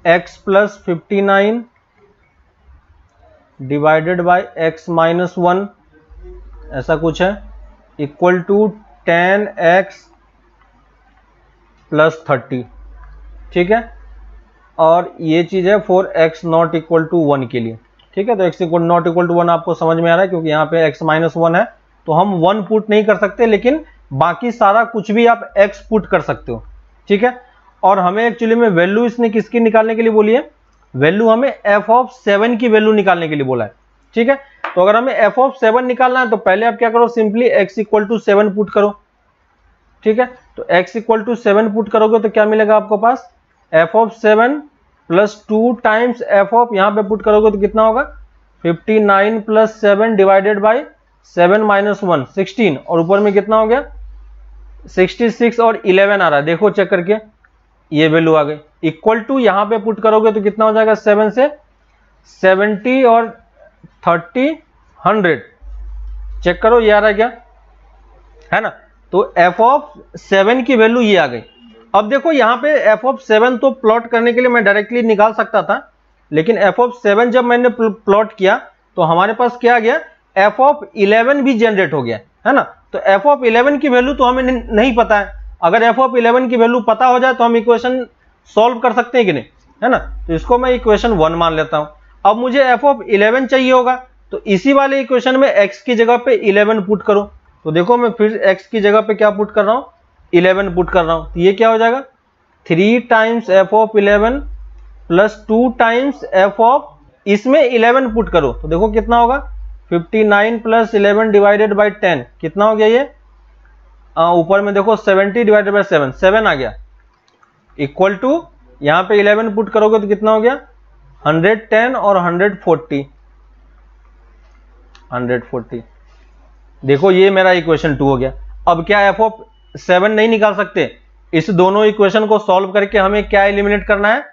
x plus 59 divided by x minus 1, ऐसा कुछ है, इक्वल टू 10x प्लस 30। ठीक है, और ये चीज है for x not equal to 1 के लिए। ठीक है, तो x equal not equal to 1 आपको समझ में आ रहा है, क्योंकि यहाँ पे x माइनस 1 है तो हम 1 पुट नहीं कर सकते, लेकिन बाकी सारा कुछ भी आप x पुट कर सकते हो। ठीक है, और हमें एक्चुअली में वैल्यू इसने किसकी निकालने के लिए बोली है, वैल्यू हमें f ऑफ 7 की वैल्यू निकालने के लिए बोला है। ठीक है, तो अगर हमें f ऑफ 7 निकालना है तो पहले आप क्या करो, simply x equal to 7 put करो। ठीक है। तो x इक्वल टू 7 पुट करोगे तो क्या मिलेगा आपको पास, f of 7 plus 2 times f of, यहाँ पे पुट करोगे तो कितना होगा 59 प्लस 7 डिवाइडेड बाई 7 माइनस 1 16, और ऊपर में कितना हो गया 66 और 11 आ रहा है, देखो चेक करके ये वैल्यू आ गई। इक्वल टू यहाँ पे पुट करोगे तो कितना हो जाएगा 7 से 70 और 30 100, चेक करो ये आ रहा है क्या, है ना। तो f ऑफ 7 की वैल्यू ये आ गई। अब देखो यहाँ पे f ऑफ 7 तो प्लॉट करने के लिए मैं डायरेक्टली निकाल सकता था, लेकिन f ऑफ 7 जब मैंने प्लॉट किया तो हमारे पास क्या आ गया, f ऑफ 11 भी जनरेट हो गया, है ना। तो f ऑफ 11 की वैल्यू तो हमें नहीं पता है, अगर f ऑफ 11 की वैल्यू पता हो जाए तो हम इक्वेशन सॉल्व कर सकते हैं कि नहीं, है ना। तो इसको मैं इक्वेशन 1 मान लेता हूं। अब मुझे f ऑफ 11 चाहिए होगा, तो इसी वाले इक्वेशन में x की जगह पे 11 पुट करो। तो देखो मैं फिर x की जगह पे क्या पुट कर रहा हूँ, 11 पुट कर रहा हूँ। तो ये क्या हो जाएगा 3 times f of 11 plus 2 times f of, इसमें 11 पुट करो तो देखो कितना होगा 59 प्लस 11 डिवाइडेड बाई 10, कितना हो गया ये, ऊपर में देखो 70 डिवाइडेड बाई 7, 7 आ गया, इक्वल टू यहाँ पे 11 पुट करोगे तो कितना हो गया 110 और 140। देखो ये मेरा इक्वेशन 2 हो गया। अब क्या f ऑफ 7 नहीं निकाल सकते, इस दोनों इक्वेशन को सॉल्व करके हमें क्या एलिमिनेट करना है,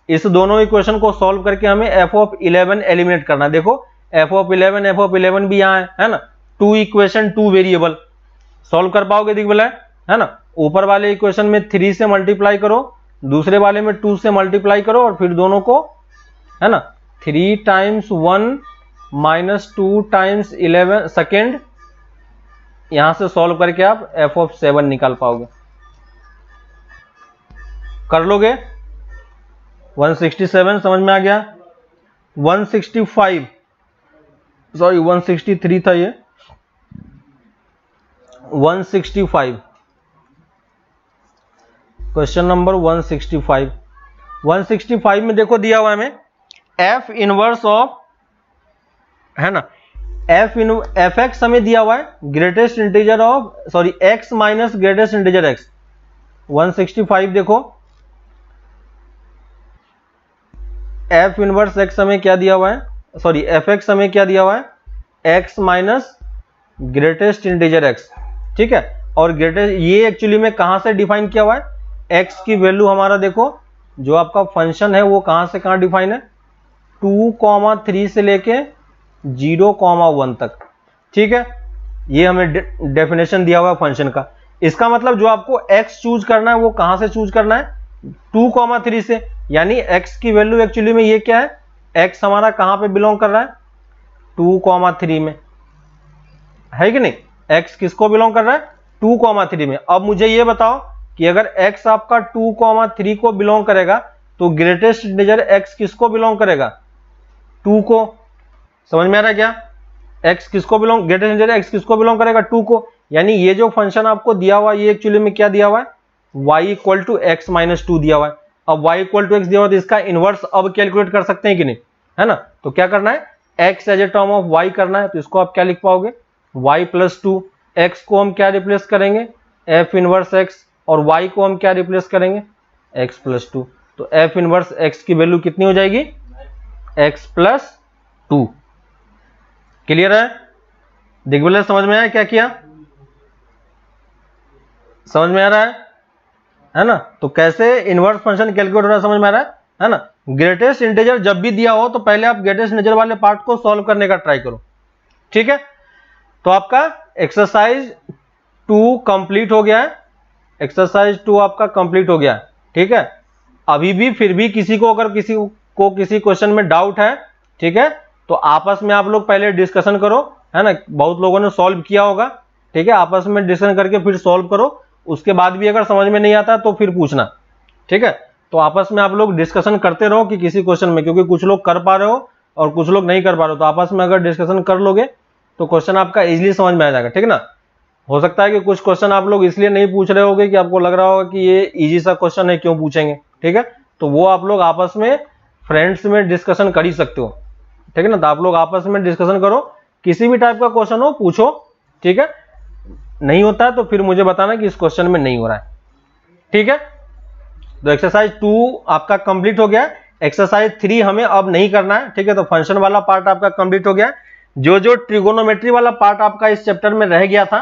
इस दोनों इक्वेशन को सॉल्व करके हमें f ऑफ 11 एलिमिनेट करना है। देखो f ऑफ 11 भी यहाँ है ना, 2 इक्वेशन 2 वेरिएबल, सॉल्व कर पाओगे दिख बोला है ना। ऊपर वाले इक्वेशन में 3 से मल्टीप्लाई करो, दूसरे वाले में 2 से मल्टीप्लाई करो, और फिर दोनों को, है ना, 3 टाइम्स 1 माइनस 2 टाइम्स 11 सेकेंड, यहां से सॉल्व करके आप f ऑफ 7 निकाल पाओगे, कर लोगे। 167 समझ में आ गया। 165 सॉरी 163 था ये, 165 क्वेश्चन नंबर 165 में देखो दिया हुआ है हमें f इनवर्स ऑफ, है ना, एफ एक्स हमें दिया हुआ है greatest integer of, sorry x minus greatest integer x। 165 देखो f इनवर्स x हमें क्या दिया हुआ है, सॉरी एफ एक्स हमें क्या दिया हुआ है x minus greatest integer x, ठीक है। और ग्रेटेस्ट ये एक्चुअली में कहां से डिफाइन किया हुआ है, x की वैल्यू हमारा देखो जो आपका फंक्शन है वो कहां से कहां डिफाइन है, 2,3 से लेके 0,1 तक, ठीक है। ये हमें डेफिनेशन दिया हुआ है फंक्शन का। इसका मतलब जो आपको x चूज करना है वो कहां से चूज करना है, 2,3 से, यानी x की वैल्यू एक्चुअली में ये क्या है, x हमारा कहां पे बिलोंग कर रहा है 2,3 में, है कि नहीं। x किसको बिलोंग कर रहा है 2,3 में। अब मुझे ये बताओ कि अगर x आपका 2,3 को बिलोंग करेगा तो ग्रेटेस्ट इंटीजर x किसको बिलोंग करेगा, 2 को। समझ में आ रहा है क्या, x किसको बिलोंग, ग्रेटेस्ट इंटीजर x किसको बिलोंग करेगा 2 को। यानी ये जो फंक्शन आपको दिया हुआ है ये एक्चुअली में क्या दिया हुआ है, y equal to x minus 2 दिया हुआ है। अब y इक्वल टू x दिया हुआ है तो इसका इनवर्स अब कैलकुलेट कर सकते हैं कि नहीं, है ना। तो क्या करना है, x as a term of y करना है, तो इसको आप क्या लिख पाओगे y प्लस 2, x को हम क्या रिप्लेस करेंगे f इनवर्स x, और y को हम क्या रिप्लेस करेंगे x प्लस 2। तो f इनवर्स x की वैल्यू कितनी हो जाएगी x प्लस 2। क्लियर है, दिग्विजय समझ में आया क्या किया, समझ में आ रहा है ना। तो कैसे इनवर्स फंक्शन कैलकुलेट हो रहा है समझ में आ रहा है ना। ग्रेटेस्ट इंटीजर जब भी दिया हो तो पहले आप ग्रेटेस्ट इंटीजर वाले पार्ट को सॉल्व करने का ट्राई करो, ठीक है। तो आपका एक्सरसाइज 2 कंप्लीट हो गया है, एक्सरसाइज 2 आपका कंप्लीट हो गया है, ठीक है। अभी भी फिर भी किसी को अगर किसी क्वेश्चन में डाउट है, ठीक है, तो आपस में आप लोग पहले डिस्कशन करो, है ना। बहुत लोगों ने सॉल्व किया होगा, ठीक है, आपस में डिस्कशन करके फिर सॉल्व करो। उसके बाद भी अगर समझ में नहीं आता तो फिर पूछना, ठीक है। तो आपस में आप लोग डिस्कशन करते रहो कि किसी क्वेश्चन में, क्योंकि कुछ लोग कर पा रहे हो और कुछ लोग नहीं कर पा रहे हो, तो आपस में अगर डिस्कशन कर लोगे तो क्वेश्चन आपका इजीली समझ में आ जाएगा, ठीक है ना। हो सकता है कि कुछ क्वेश्चन आप लोग इसलिए नहीं पूछ रहे होगे कि आपको लग रहा होगा कि ये इजी सा क्वेश्चन है, क्यों पूछेंगे, ठीक है। तो वो आप लोग आपस में फ्रेंड्स में डिस्कशन कर ही सकते हो, ठीक है ना। तो आप लोग आपस में डिस्कशन करो, किसी भी टाइप का क्वेश्चन हो पूछो, ठीक है। नहीं होता है तो फिर मुझे बताना कि इस क्वेश्चन में नहीं हो रहा है। ठीक है, तो एक्सरसाइज 2 आपका कंप्लीट हो गया। एक्सरसाइज 3 हमें अब नहीं करना है। ठीक है, तो फंक्शन वाला पार्ट आपका कंप्लीट हो गया। जो जो ट्रिगोनोमेट्री वाला पार्ट आपका इस चैप्टर में रह गया था,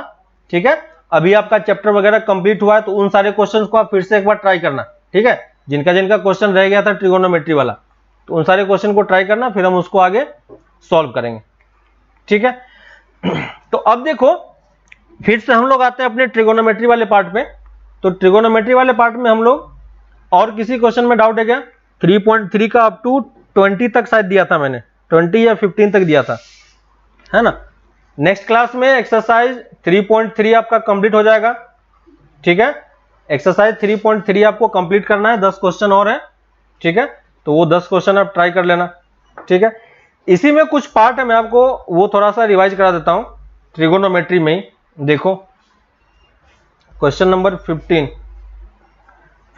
ठीक है, अभी आपका चैप्टर वगैरह कंप्लीट हुआ है, तो उन सारे क्वेश्चंस को आप फिर से एक बार ट्राई करना। ठीक है, जिनका जिनका क्वेश्चन रह गया था ट्रिगोनोमेट्री वाला, तो उन सारे क्वेश्चन को ट्राई करना, फिर हम उसको आगे सॉल्व करेंगे। ठीक है, तो अब देखो फिर से हम लोग आते हैं अपने ट्रिगोनोमेट्री वाले पार्ट पे। तो ट्रिगोनोमेट्री वाले पार्ट में हम लोग, और किसी क्वेश्चन में डाउट है क्या? 3.3 का अप टू 20 तक शायद दिया था मैंने, 20 या 15 तक दिया था, है ना। नेक्स्ट क्लास में एक्सरसाइज 3.3 आपका कंप्लीट हो जाएगा। ठीक है, एक्सरसाइज 3.3 आपको कंप्लीट करना है, 10 क्वेश्चन और है। ठीक है, तो वो 10 क्वेश्चन आप ट्राई कर लेना। ठीक है, इसी में कुछ पार्ट है, मैं आपको वो थोड़ा सा रिवाइज करा देता हूं ट्रिगोनोमेट्री में ही। देखो क्वेश्चन नंबर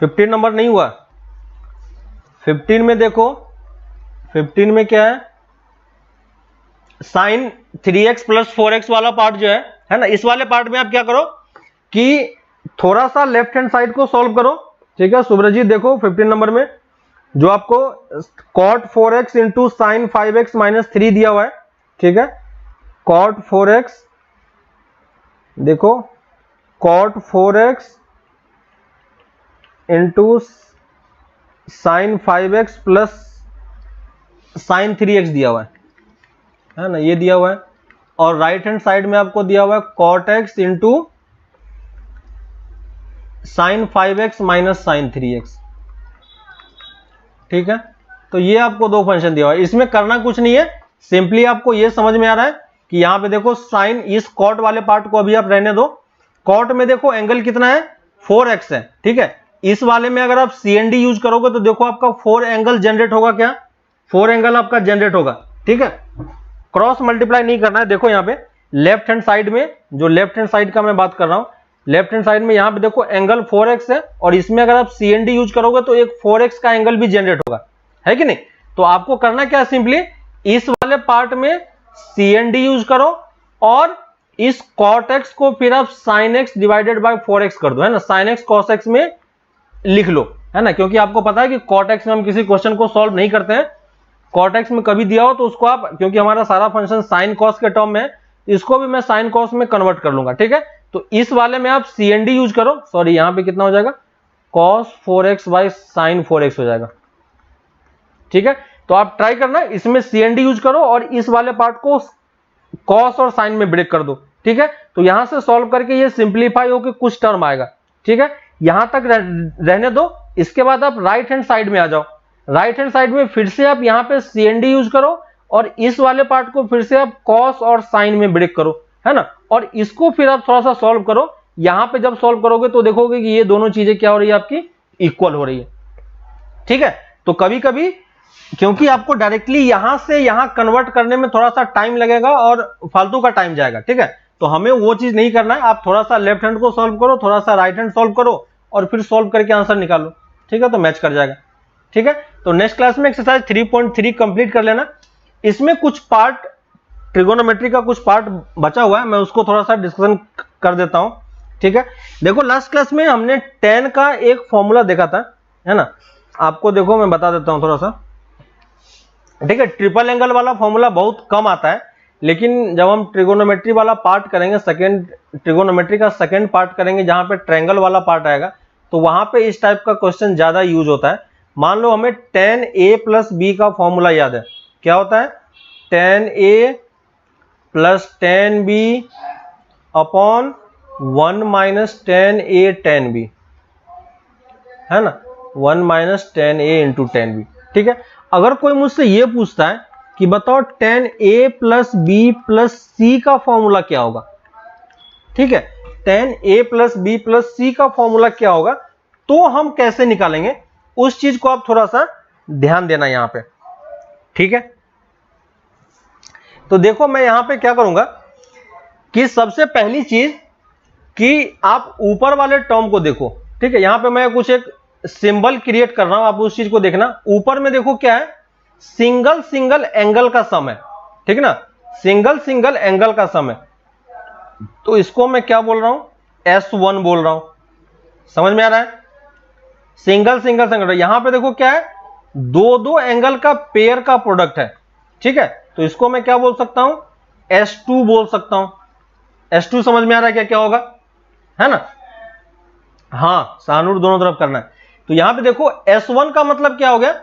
15 नंबर नहीं हुआ। 15 में देखो, 15 में क्या है, साइन 3x प्लस 4x वाला पार्ट जो है ना, इस वाले पार्ट में आप क्या करो कि थोड़ा सा लेफ्ट हैंड साइड को सॉल्व करो। ठीक है, सुब्रजीत देखो 15 नंबर में जो आपको cot 4x into sine 5x minus 3 दिया हुआ है। ठीक है, cot 4x, देखो cot 4x into sine 5x plus sign 3x दिया हुआ है ना, ये दिया हुआ है। और राइट हैंड साइड में आपको दिया हुआ है cot x into sine 5x minus sine 3x। ठीक है, तो ये आपको दो फंक्शन दिया हुआ है। इसमें करना कुछ नहीं है, सिंपली आपको ये समझ में आ रहा है कि यहां पे देखो साइन, इस कॉट वाले पार्ट को अभी आप रहने दो। कॉट में देखो एंगल कितना है, 4x है। ठीक है, इस वाले में अगर आप CND यूज करोगे तो देखो आपका 4 एंगल जनरेट होगा। क्या 4 एंगल आपका जनरेट होगा। ठीक है, क्रॉस मल्टीप्लाई नहीं करना है। देखो यहाँ पे लेफ्ट हैंड साइड में, जो लेफ्ट हैंड साइड का मैं बात कर रहा हूं, लेफ्ट हैंड साइड में यहाँ पे देखो एंगल 4x है, और इसमें अगर आप CND यूज करोगे तो एक 4x का एंगल भी जनरेट होगा, है कि नहीं। तो आपको करना क्या, सिंपली इस वाले पार्ट में CND यूज करो और इस cot x को फिर आप sin x divided by 4x कर दो, है ना, sin x cos x में लिख लो, है ना, क्योंकि आपको पता है कि cot x में हम किसी क्वेश्चन को सॉल्व नहीं करते हैं। cot x में कभी दिया हो तो उसको आप, क्योंकि हमारा सारा फंक्शन sin cos के टर्म में है, इसको भी मैं sin cos में कन्वर्ट कर लूंगा। ठीक है, तो इस वाले में आप CND यूज करो। सॉरी, यहां पे कितना हो जाएगा, cos 4x bye sin 4x हो जाएगा। ठीक है, तो आप ट्राई करना, इसमें CND यूज करो और इस वाले पार्ट को cos और sin में ब्रेक कर दो। ठीक है, तो यहां से सॉल्व करके ये सिंप्लीफाई होकर कुछ टर्म आएगा। ठीक है, यहां तक रहने दो। इसके बाद आप राइट हैंड साइड में आ जाओ। राइट हैंड साइड में फिर से आप यहां पे CND यूज करो और इस वाले पार्ट को फिर से आप cos और sin में ब्रेक करो, है ना, और इसको फिर आप थोड़ा सा सॉल्व करो। यहां पे जब सॉल्व करोगे तो देखोगे कि ये दोनों चीजें क्या हो रही है, आपकी इक्वल हो रही है। ठीक है, तो कभी कभी क्योंकि आपको डायरेक्टली यहां से यहां कन्वर्ट करने में थोड़ा सा टाइम लगेगा और फालतू का टाइम जाएगा। ठीक है, तो हमें वो चीज नहीं करना है। आप थोड़ा सा लेफ्ट हैंड को सॉल्व करो, थोड़ा सा राइट हैंड सॉल्व करो और फिर सॉल्व करके आंसर निकालो। ठीक है, तो मैच कर जाएगा। ठीक है, तो नेक्स्ट क्लास में एक्सरसाइज 3.3 कंप्लीट कर लेना। इसमें कुछ पार्ट ट्रिगोनोमेट्री का कुछ पार्ट बचा हुआ है, मैं उसको थोड़ा सा डिस्कशन कर देता हूं। ठीक है, देखो लास्ट क्लास में हमने tan का एक फॉर्मूला देखा था, है ना, आपको देखो मैं बता देता हूं थोड़ा सा। ठीक है, ट्रिपल एंगल वाला फॉर्मूला बहुत कम आता है, लेकिन जब हम ट्रिगोनोमेट्री वाला पार्ट करेंगे, सेकंड ट्रिगोनोमेट्री का सेकंड पार्ट करेंगे जहां पे ट्रायंगल वाला पार्ट आएगा, तो वहां पे इस टाइप का क्वेश्चन ज्यादा यूज होता है। मान लो हमें tan a प्लस b का फॉर्मूला याद है, क्या होता है, tan a plus tan b upon 1 minus tan a tan b, है ना, 1 minus tan a into tan b। ठीक है, अगर कोई मुझसे ये पूछता है कि बताओ tan a plus b plus c का फॉर्मूला क्या होगा, ठीक है, tan a plus b plus c का फॉर्मूला क्या होगा, तो हम कैसे निकालेंगे, उस चीज को आप थोड़ा सा ध्यान देना यहां पे। ठीक है, तो देखो मैं यहां पे क्या करूंगा कि सबसे पहली चीज कि आप ऊपर वाले टर्म को देखो। ठीक है, यहां पे मैं कुछ एक सिंबल क्रिएट कर रहा हूं, आप उस चीज को देखना। ऊपर में देखो क्या है, सिंगल सिंगल एंगल का सम है। ठीक है ना, सिंगल सिंगल एंगल का सम है। तो इसको मैं क्या बोल रहा हूं, S1 बोल रहा हूं। समझ में आ रहा है? सिंगल सिंगल सिंगल, यहां पे देखो क्या है, दो दो एंगल का पेयर का प्रोडक्ट है, ठीक है। तो इसको मैं क्या बोल सकता हूं, S2 बोल सकता हूं। S2 समझ में आ रहा है क्या क्या होगा, है ना? हाँ, सानूर दोनों तरफ करना है। तो यहां पे देखो S1 का मतलब क्या हो गया,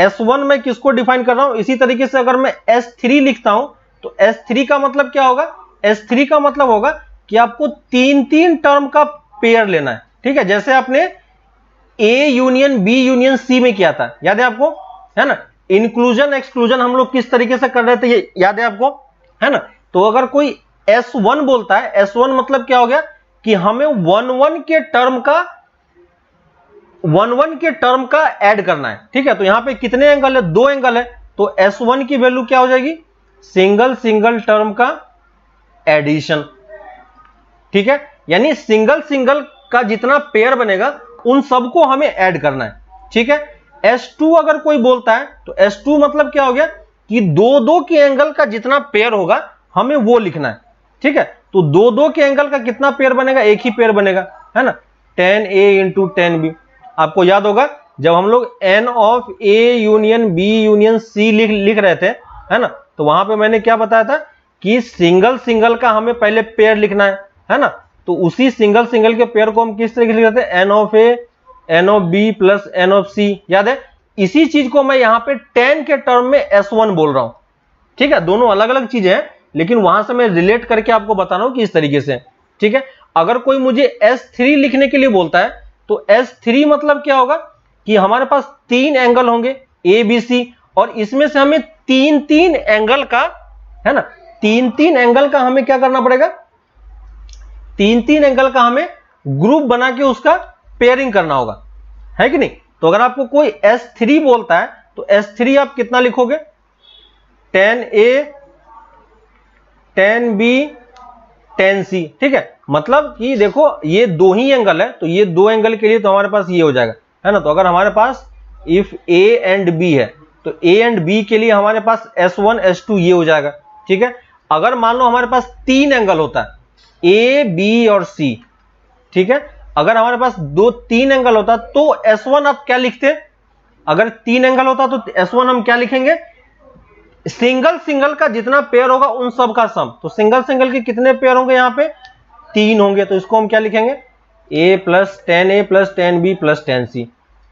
S1 में किसको डिफाइन कर रहा हूं, इसी तरीके से अगर मैं S3 लिखता हूं तो S3 का मतलब क्या होगा, S3 का मतलब होगा कि आपको तीन तीन टर्म का पेयर लेना है, ठीक है। जैसे आपने A union B union C में किया था, याद है आपको, है ना? इंक्लूजन एक्सक्लूजन हम लोग किस तरीके से कर रहे थे, ये याद है आपको, है ना? तो अगर कोई S1 बोलता है, S1 मतलब क्या हो गया कि हमें वन वन के टर्म का ऐड करना है, ठीक है। तो यहां पे कितने एंगल है, दो एंगल है, तो S1 की वैल्यू क्या हो जाएगी, सिंगल सिंगल टर्म का एडिशन, ठीक है। यानी सिंगल सिंगल का जितना पेयर बनेगा उन सबको हमें ऐड करना है, ठीक है। S2 अगर कोई बोलता है तो S2 मतलब क्या हो गया कि दो दो के एंगल का जितना पेयर होगा हमें वो लिखना है, ठीक है। तो दो दो के एंगल का कितना पेयर बनेगा, एक ही पेयर बनेगा, है ना, 10A इंटू 10B। आपको याद होगा जब हम लोग N of A union B union C लिख रहे थे, है ना, तो वहां पे मैंने क्या बताया था कि सिंगल सिंगल का हमें पहले पेयर लिखना है ना। तो उसी सिंगल सिंगल के पेयर को हम किस तरीके से लिख रहे थे, N of A N of B plus N of C, याद है? इसी चीज को मैं यहां पे 10 के टर्म में S1 बोल रहा हूं, ठीक है। दोनों अलग अलग चीजें हैं, लेकिन वहां से मैं रिलेट करके आपको बता रहा हूं कि इस तरीके से, ठीक है। अगर कोई मुझे S3 लिखने के लिए बोलता है तो S3 मतलब क्या होगा कि हमारे पास तीन एंगल होंगे A B C, और इसमें से हमें तीन तीन एंगल का, है ना, तीन तीन एंगल का हमें क्या करना पड़ेगा, तीन तीन एंगल का हमें ग्रुप बना के उसका पेयरिंग करना होगा, है कि नहीं? तो अगर आपको कोई S3 बोलता है तो S3 आप कितना लिखोगे, 10A 10B 10C, ठीक है। मतलब कि देखो ये दो ही एंगल है, तो ये दो एंगल के लिए तो हमारे पास ये हो जाएगा, है ना। तो अगर हमारे पास इफ A एंड B है तो A एंड B के लिए हमारे पास S1 S2 ये हो जाएगा, ठीक है। अगर मान लो हमारे पास तीन एंगल होता है A B और C, ठीक है, अगर हमारे पास दो तीन एंगल होता तो S1 आप क्या लिखते, अगर तीन एंगल होता तो S1 हम क्या लिखेंगे, सिंगल सिंगल का जितना पेयर होगा उन सब का सम। तो सिंगल सिंगल के कितने पेयर होंगे, यहां पे तीन होंगे, तो इसको हम क्या लिखेंगे, A plus 10A plus 10B plus 10C।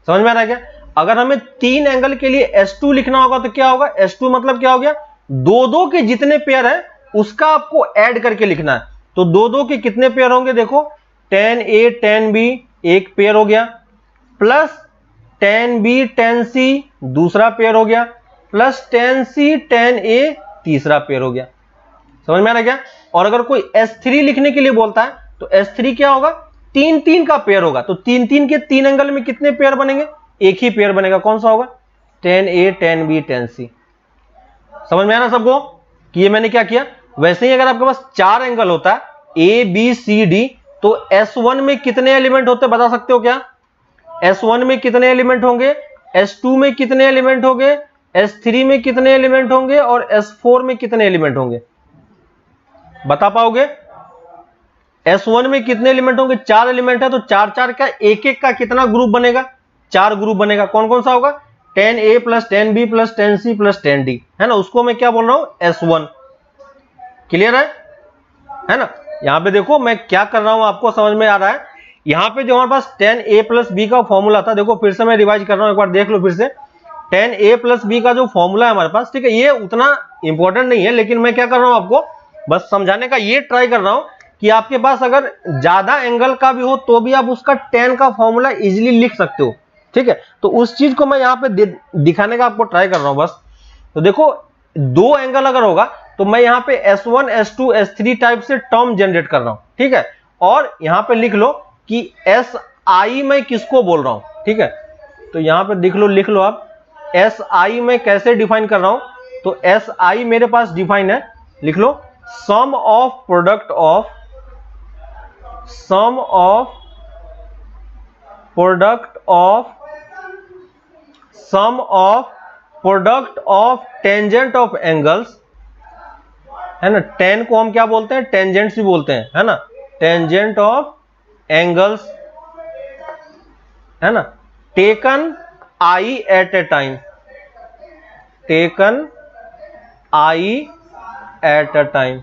समझ में आ रहा है क्या? अगर हमें तीन एंगल के लिए S2 लिखना होगा तो क्या होगा, S2 मतलब क्या हो गया, दो दो के जितने पेयर है उसका आपको ऐड करके लिखना है। तो दो दो के कितने पेयर होंगे, देखो 10A 10B एक पेयर हो गया, प्लस 10B 10C दूसरा पेयर हो गया, प्लस 10C 10A तीसरा पेयर हो गया। समझ में आ रहा है क्या? और अगर कोई S3 लिखने के लिए बोलता है तो S3 क्या होगा, तीन तीन का पेयर होगा, तो तीन तीन के तीन एंगल में कितने पेयर बनेंगे, एक ही पेयर बनेगा, कौन सा होगा, 10A 10B 10C। समझ में आना सबको कि ये मैंने क्या किया? वैसे ही अगर आपके पास चार एंगल होता है A B C D, तो S1 में कितने एलिमेंट होते बता सकते हो क्या? S1 में कितने एलिमेंट होंगे, S2 में कितने एलिमेंट होंगे, S3 में कितने एलिमेंट होंगे, और S4 में कितने एलिमेंट होंगे, बता पाओगे? S1 में कितने एलिमेंट होंगे, चार एलिमेंट है, तो चार चार का एक एक का कितना ग्रुप बनेगा, चार ग्रुप बनेगा। कौन कौन सा होगा, 10A plus 10B plus 10C plus 10D, है ना, उसको मैं क्या बोल रहा हूं, S1। क्लियर है ना? यहां पे देखो मैं क्या कर रहा हूं, आपको समझ में आ रहा है? यहां पे जो हमारे पास 10A प्लस B का फॉर्मूला था, देखो फिर से मैं रिवाइज कर रहा हूं, एक बार देख लो फिर से। 10A प्लस B का जो फॉर्मूला है हमारे पास, ठीक है, ये उतना इंपॉर्टेंट नहीं है, लेकिन मैं क्या कर रहा हूं, आपको बस समझाने का ये ट्राई कर रहा हूं कि आपके पास अगर ज्यादा एंगल का भी हो तो भी आप उसका 10 का फॉर्मूला इजिली लिख सकते हो, ठीक है। तो उस चीज को मैं यहां पे दिखाने का आपको ट्राई कर रहा हूं बस। तो देखो दो एंगल अगर होगा तो मैं यहां पे S1 S2 S3 टाइप से टर्म जनरेट कर रहा हूं, ठीक है। और यहां पे लिख लो कि SI मैं किसको बोल रहा हूं, ठीक है। तो यहां पे लिख लो आप SI मैं कैसे डिफाइन कर रहा हूं। तो SI मेरे पास डिफाइन है, लिख लो, sum of product of tangent of angles है ना। टेन को हम क्या बोलते हैं, टेंजेंट्स भी बोलते हैं, है ना, टेंजेंट ऑफ एंगल्स, है ना, taken i at a time, taken i at a time,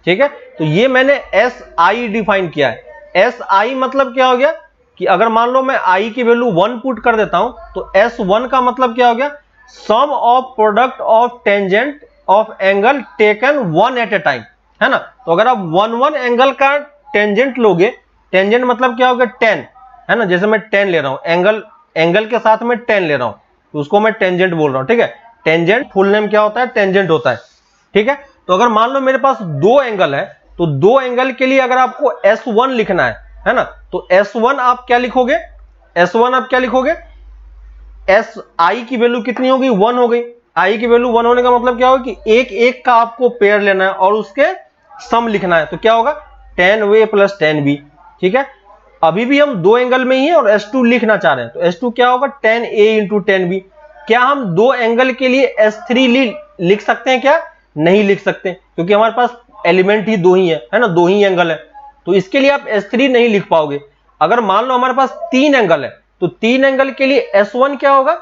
ठीक है। तो ये मैंने एस आई डिफाइन किया है। एस आई मतलब क्या हो गया कि अगर मान लो मैं आई की वैल्यू 1 पुट कर देता हूं तो एस वन का मतलब क्या हो गया, sum of product of tangent of angle taken one at a time, है ना। तो अगर आप वन एंगल का टेंजेंट लोगे, टेंजेंट मतलब क्या हो गया 10, है ना, जैसे मैं 10 ले रहा हूं, एंगल के साथ में 10 ले रहा हूं तो उसको मैं टेंजेंट बोल रहा हूं, ठीक है। टेंजेंट फुल नेम क्या होता है, टेंजेंट होता है, ठीक है। तो अगर मान लो मेरे पास दो एंगल है तो दो एंगल के लिए अगर आपको S1 लिखना है ना, तो S1 आप क्या लिखोगे, S1 आप क्या लिखोगे, एस आई की वैल्यू कितनी होगी, 1 हो गई। आई की वैल्यू 1 होने का मतलब क्या होगा कि एक एक का आपको पेयर लेना है और उसके सम लिखना है, तो क्या होगा 10A प्लस 10B, ठीक है। अभी भी हम दो एंगल में ही है और S2 लिखना चाह रहे हैं, तो S2 क्या होगा 10A इंटू 10B। क्या हम दो एंगल के लिए S3 लिख सकते हैं, क्या नहीं लिख सकते, क्योंकि हमारे पास एलिमेंट ही दो ही है ना, दो ही एंगल है, तो इसके लिए आप S3 नहीं लिख पाओगे। अगर मान लो हमारे पास तीन एंगल है तो तीन एंगल के लिए S1 क्या होगा,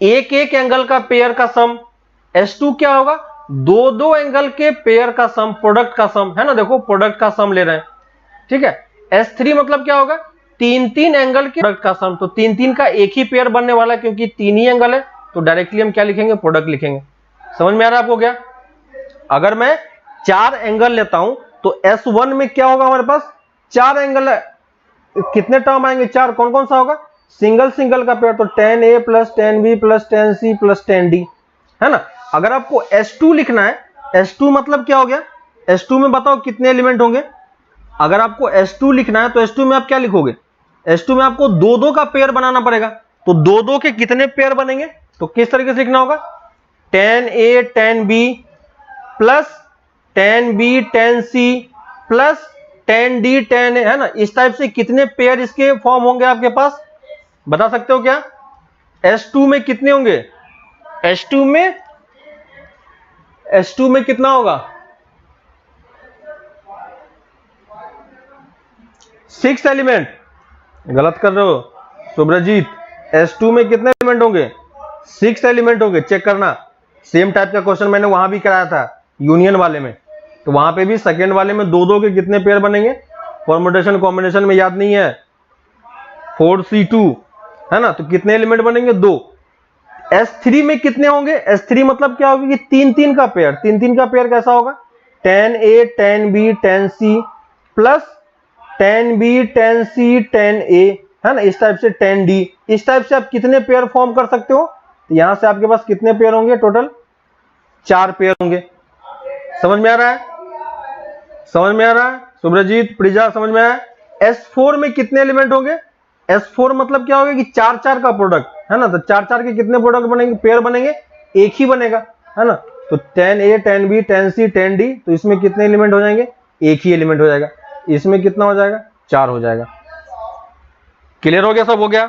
एक एक एंगल का पेयर का सम, S2 क्या होगा, दो दो एंगल के पेयर का सम, प्रोडक्ट का सम, है ना, देखो प्रोडक्ट का सम ले रहे हैं, ठीक है। S3 मतलब क्या होगा, तीन तीन एंगल के प्रोडक्ट का सम, तो तीन तीन का एक ही पेयर बनने वाला है क्योंकि तीन ही एंगल है, तो डायरेक्टली हम क्या लिखेंगे, प्रोडक्ट लिखेंगे। समझ में आ रहा है आपको क्या। अगर मैं चार एंगल लेता हूं तो S1 में क्या होगा, हमारे पास चार एंगल है, कितने टर्म आएंगे, चार, कौन कौन सा होगा, सिंगल सिंगल का पेयर, तो 10A plus 10B plus 10C plus 10D, है ना। अगर आपको S2 लिखना है, S2 मतलब क्या हो गया, S2 में बताओ कितने एलिमेंट होंगे। अगर आपको S2 लिखना है तो S2 में आप क्या लिखोगे, S2 में आपको दो दो का पेयर बनाना पड़ेगा, तो दो दो के कितने पेयर बनेंगे, तो किस तरीके से लिखना होगा, 10A 10B plus 10B 10C plus 10D 10A, है ना। इस टाइप से कितने पेयर इसके फॉर्म होंगे आपके पास, बता सकते हो क्या। S2 में कितने होंगे, S2 में कितना होगा, 6 एलिमेंट, गलत कर रहे हो सुब्रजीत। S2 में कितने एलिमेंट होंगे, 6 एलिमेंट होंगे, चेक करना। सेम टाइप का क्वेश्चन मैंने वहां भी कराया था यूनियन वाले में, तो वहां पे भी सेकेंड वाले में दो दो के कितने पेयर बनेंगे, परम्यूटेशन कॉम्बिनेशन में याद नहीं है, 4C2, है ना, तो कितने एलिमेंट बनेंगे, दो। S3 में कितने होंगे, S3 मतलब क्या होगा कि तीन तीन का पेयर, तीन तीन का पेयर कैसा होगा, 10A 10B 10C plus 10B 10C 10A, है ना, इस टाइप से 10D, इस टाइप से आप कितने पेयर फॉर्म कर सकते हो, तो यहां से आपके पास कितने पेयर होंगे, टोटल 4 पेयर होंगे। समझ में आ रहा है, समझ में आ रहा है सुब्रजीत, प्रिजा, समझ में आया। S4 में कितने एलिमेंट होंगे, S4 मतलब क्या होगा कि चार चार का प्रोडक्ट, है ना, तो चार चार के कितने प्रोडक्ट बनेंगे, पेयर बनेंगे, एक ही बनेगा, है ना, तो 10A 10B 10C 10D, तो इसमें कितने एलिमेंट हो जाएंगे, एक ही एलिमेंट हो जाएगा, इसमें कितना हो जाएगा, 4 हो जाएगा। क्लियर हो गया, सब हो गया,